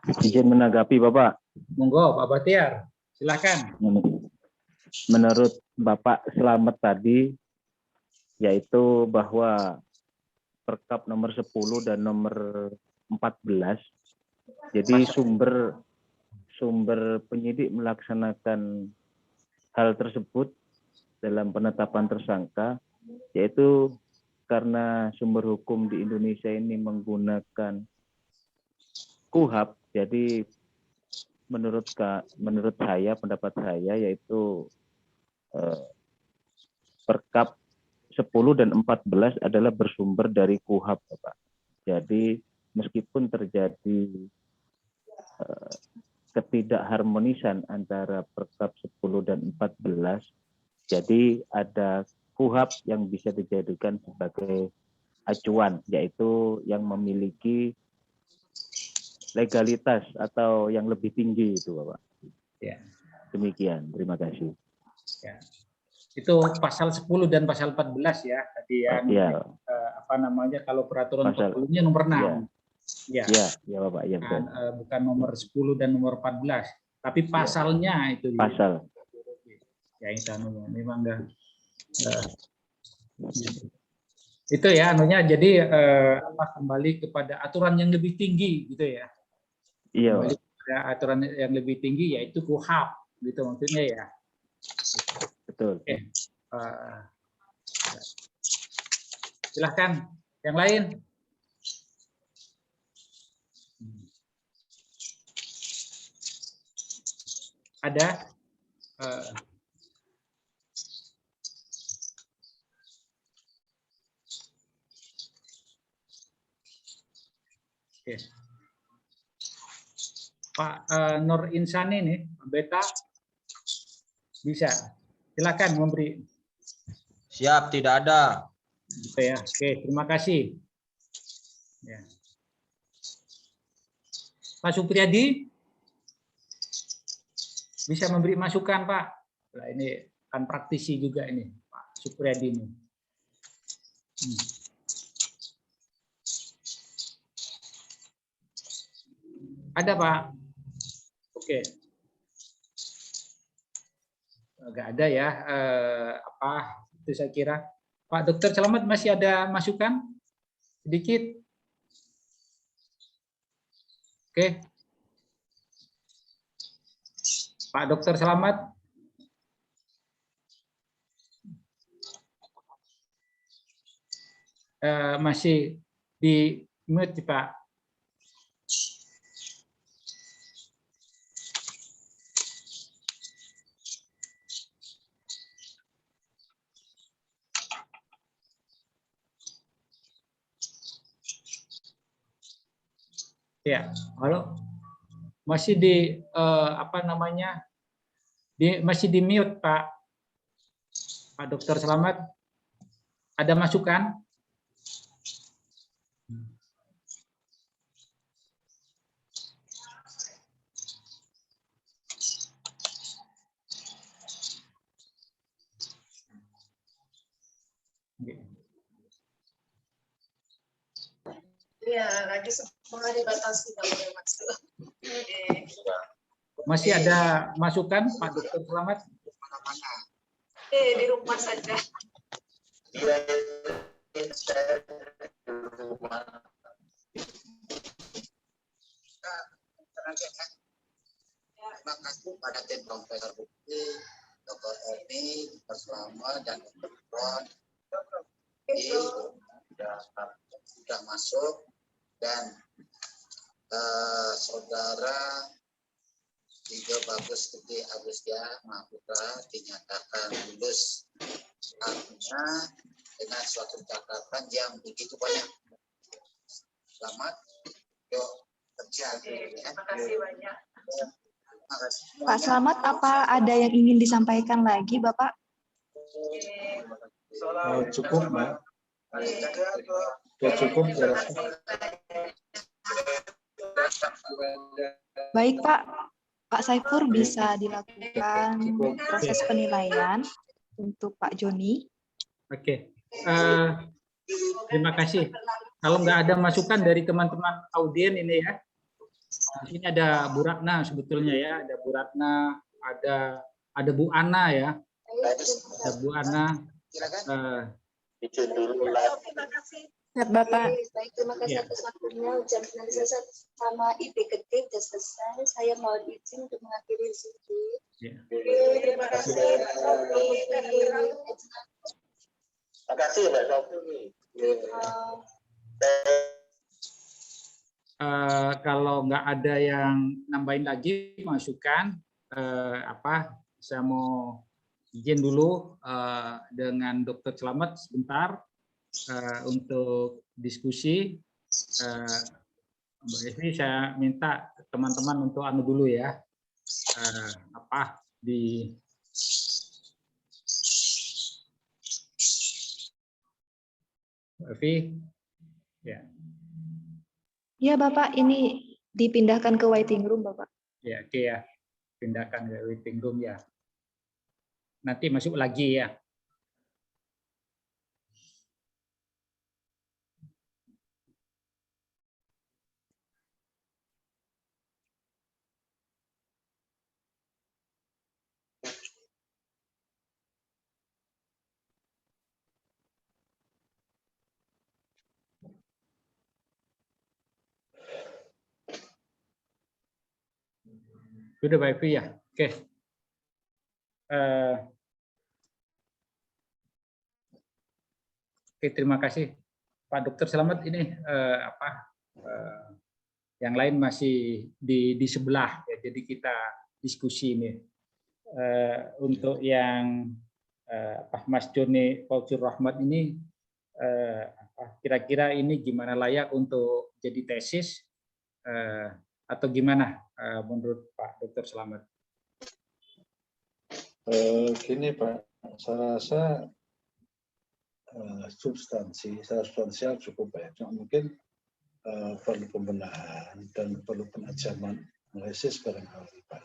Izin menanggapi Bapak. Monggo Pak Bahtiar, silakan. Menurut Bapak Selamat tadi, yaitu bahwa Perkap nomor 10 dan nomor 14, jadi sumber penyidik melaksanakan hal tersebut dalam penetapan tersangka, yaitu karena sumber hukum di Indonesia ini menggunakan KUHP. Jadi menurut saya, pendapat saya, yaitu Perkap 10 dan 14 adalah bersumber dari KUHP, Bapak. Jadi meskipun terjadi ketidakharmonisan antara Perkap 10 dan 14, jadi ada KUHP yang bisa dijadikan sebagai acuan, yaitu yang memiliki legalitas atau yang lebih tinggi itu, Bapak. Ya. Demikian, terima kasih. Ya. Itu pasal 10 dan pasal 14 ya tadi yang ya. Kalau peraturan 40-nya nomor 6. Ya, Bapak, ya betul. Bukan nomor 10 dan nomor 14, tapi pasalnya itu. Pasal. Ya itu memang enggak. Itu ya jadi kembali kepada aturan yang lebih tinggi gitu ya. Iya. Aturan yang lebih tinggi yaitu KUHP gitu maksudnya ya. Betul. Oke. Silahkan yang lain. Ada? Oke. Pak Nur Insani nih, Beta bisa. Silakan memberi. Siap, tidak ada. Gitu ya. Oke, terima kasih. Ya. Pak Supriyadi bisa memberi masukan, Pak. Nah, ini kan praktisi juga ini, Pak Supriyadi ini. Ada, Pak. Oke. Enggak ada ya. Itu saya kira. Pak Dokter Selamat masih ada masukan? Sedikit. Oke. Pak Dokter Selamat. Masih di mute, Pak. Ya, halo. Masih di masih di mute, Pak. Pak Dokter Selamat. Ada masukan? Iya, lagi semua dibatasi kalau boleh masuk. Masih ada masukan, Pak Dokter Selamat? Di rumah saja. Terima kasih pada tim Profesor Bukti, Dr. Eni, Dr. Selamat, dan Dr. Ron. Sudah masuk dan saudara Tiga Bagus Gede Agustia Mahaputra dinyatakan lulus. Artinya dengan suatu catatan yang begitu banyak. Selamat, yuk kerja. Terima kasih banyak. Pak Selamat, apa ada yang ingin disampaikan lagi, Bapak? Cukup, Mbak. Ya, cukup. Ya. Baik, Pak. Pak Saifur, bisa dilakukan proses penilaian untuk Pak Joni. Oke. Terima kasih. Kalau nggak ada masukan dari teman-teman audien ini ya. Di sini ada Bu Ratna sebetulnya ya, ada Bu Ratna, ada Bu Ana ya. Ada Bu Ana. Terima kasih. Bapak. Baik, terima kasih atas waktunya. Ujian finalisasi sama IPKT sudah selesai. Saya mohon izin untuk mengakhiri di sini. Terima kasih. Terima kasih, Mbak Sofi. Kalau nggak ada yang nambahin lagi masukan, saya mau izin dulu dengan Dr. Selamat sebentar untuk diskusi. Mbak Evi, saya minta teman-teman untuk anu dulu ya, Mbak Evi, ya. Ya, Bapak, ini dipindahkan ke waiting room, Bapak. Ya, oke ya. Pindahkan ke waiting room ya. Nanti masuk lagi ya. Sudah Pak Evi ya? Oke. Oke, terima kasih Pak Dokter Selamat. Ini yang lain masih di sebelah ya, jadi kita diskusi ini. Untuk yang Mas Joni Fauzur Rahmat ini kira-kira ini gimana, layak untuk jadi tesis atau gimana menurut Pak Dokter Selamat? Gini Pak, saya rasa substansial cukup banyak. Mungkin perlu pembenahan dan perlu penajaman analisis barangkali Pak.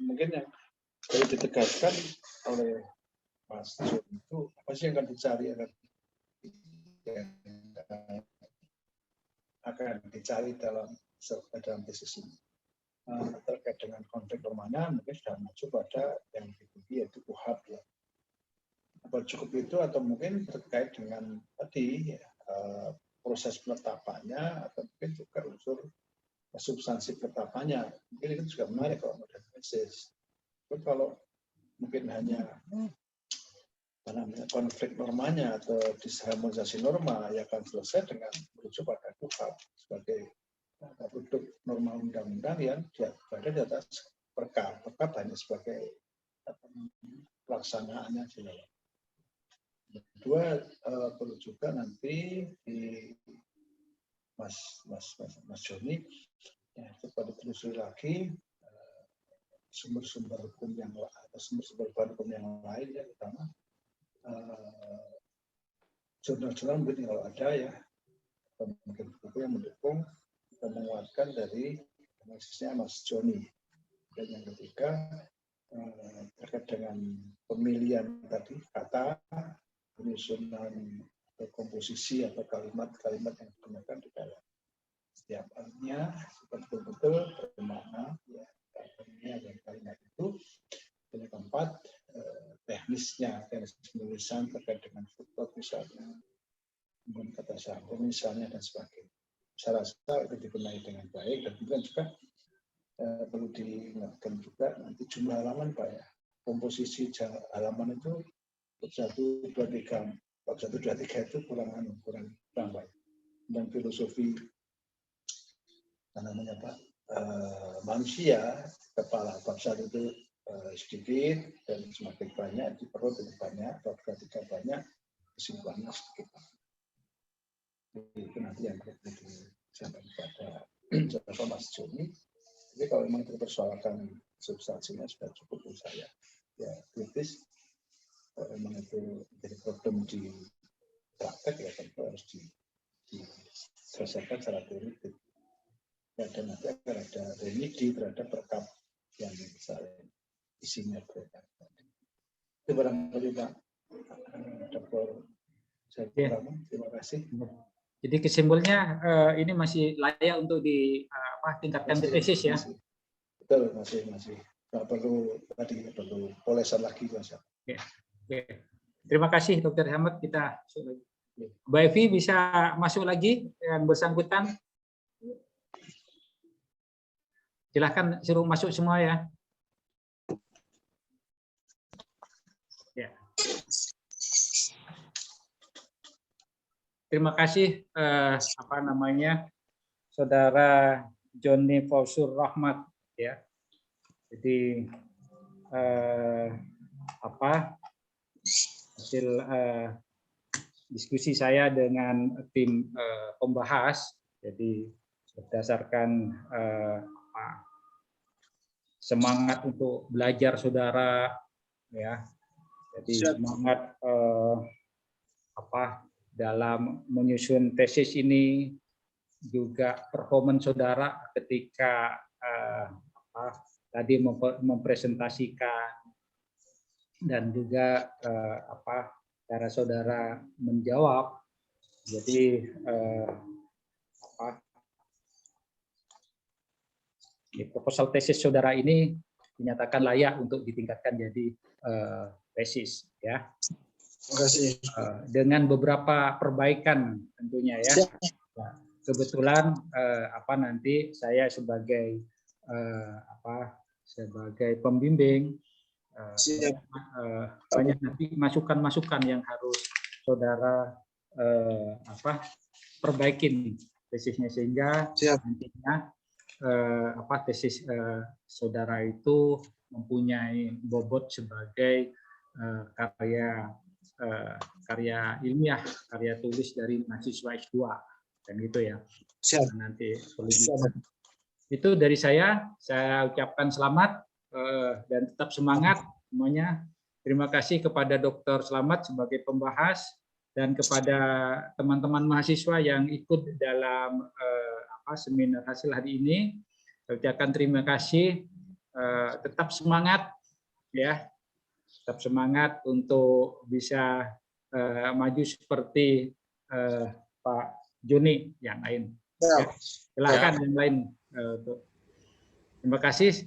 Mungkin yang perlu ditegaskan oleh Mas Jun itu apa sih yang akan dicari, akan dicari dalam tesis ini. Terkait dengan konflik normanya mungkin sudah maju pada yang diikuti yaitu KUHAP ya. Apa cukup itu atau mungkin terkait dengan tadi proses penetapannya atau mungkin juga unsur substansi penetapannya, mungkin itu juga menarik kalau model tesis. Tapi kalau mungkin hanya konflik normanya atau disharmonisasi norma yang akan selesai dengan merujuk pada KUHAP sebagai produk norma undang-undang yang berada di atas perkap hanya sebagai pelaksanaannya saja. Kedua, perlu juga nanti di Mas Joni ya, perlu ditelusuri lagi sumber-sumber hukum yang atau sumber-sumber hukum yang lain ya, terutama jurnal-jurnal mungkin kalau ada ya, mungkin buku yang mendukung dan menguatkan dari analisisnya Mas Joni. Dan yang ketiga terkait dengan pemilihan tadi kata, penyusunan komposisi atau kalimat-kalimat yang digunakan di dalam setiap hanya betul-betul bermakna ya, dan kalimat itu. Dan yang keempat teknisnya, garis penulisan terkait dengan footnote misalnya, kemudian kata sambung misalnya dan sebagainya. Saya rasa itu dibenahi dengan baik, dan kemudian juga perlu diingatkan juga nanti jumlah halaman Pak ya. Komposisi halaman itu 1, 2, 3. Bab 1, 2, 3 itu kurang baik. Dan filosofi namanya Pak, manusia, kepala bab 1 itu sedikit dan semakin banyak diperut lebih banyak, bab 2, 3 banyak, kesimpulannya sedikit. Itu nanti yang perlu disampaikan kepada Mas Joni. Jadi kalau memang dipersoalkan substansinya sudah cukup untuk saya. Ya kritis, kalau memang itu jadi problem di praktek ya tentu harus diselesaikan secara teoritik. Ya, dan nanti akan ada remedi terhadap perkap yang misalnya isinya berbeda. Itu barangkali Pak Dr. Ya. Terima kasih. Jadi kesimpulannya ini masih layak untuk tingkatkan ke tesis ya. Betul, masih nggak perlu polesan lagi Mas. Oke. Terima kasih Dr. Hamad. Kita Mbak Evi bisa masuk lagi yang bersangkutan. Silahkan suruh masuk semua ya. Ya. Terima kasih Saudara Joni Fauzur Rahmat ya. Jadi hasil diskusi saya dengan tim pembahas. Jadi berdasarkan semangat untuk belajar saudara ya. Jadi semangat dalam menyusun tesis ini, juga performance saudara ketika tadi mempresentasikan, dan juga cara saudara menjawab. Jadi proposal tesis saudara ini dinyatakan layak untuk ditingkatkan jadi tesis ya. Terima kasih. Dengan beberapa perbaikan tentunya ya. Nah, kebetulan nanti saya sebagai sebagai pembimbing banyak nanti masukan-masukan yang harus saudara perbaikin tesisnya, sehingga nantinya tesis saudara itu mempunyai bobot sebagai karya ilmiah, karya tulis dari mahasiswa S2 dan gitu ya. Nanti itu dari saya ucapkan selamat dan tetap semangat semuanya. Terima kasih kepada Dr. Slamet sebagai pembahas dan kepada teman-teman mahasiswa yang ikut dalam seminar hasil hari ini. Saya ucapkan terima kasih, tetap semangat ya. Tetap semangat untuk bisa maju seperti Pak Joni yang lain. Ya, silakan yang lain. Terima kasih.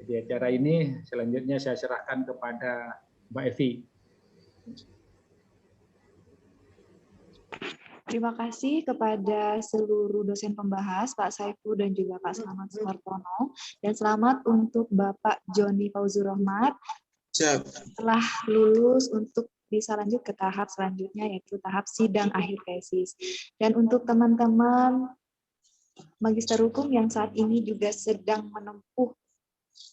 Di acara ini selanjutnya saya serahkan kepada Mbak Evi. Terima kasih kepada seluruh dosen pembahas, Pak Saiful dan juga Pak Slamet Suhartono. Dan selamat untuk Bapak Joni Fauzur Rahmat. Setelah lulus untuk bisa lanjut ke tahap selanjutnya, yaitu tahap sidang akhir tesis. Dan untuk teman-teman Magister Hukum yang saat ini juga sedang menempuh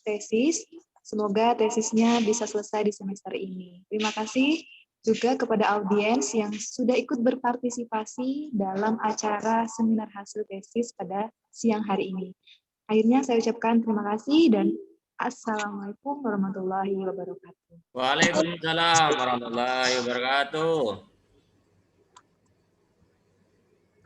tesis, semoga tesisnya bisa selesai di semester ini. Terima kasih juga kepada audiens yang sudah ikut berpartisipasi dalam acara seminar hasil tesis pada siang hari ini. Akhirnya saya ucapkan terima kasih dan Assalamualaikum warahmatullahi wabarakatuh. Waalaikumsalam warahmatullahi wabarakatuh.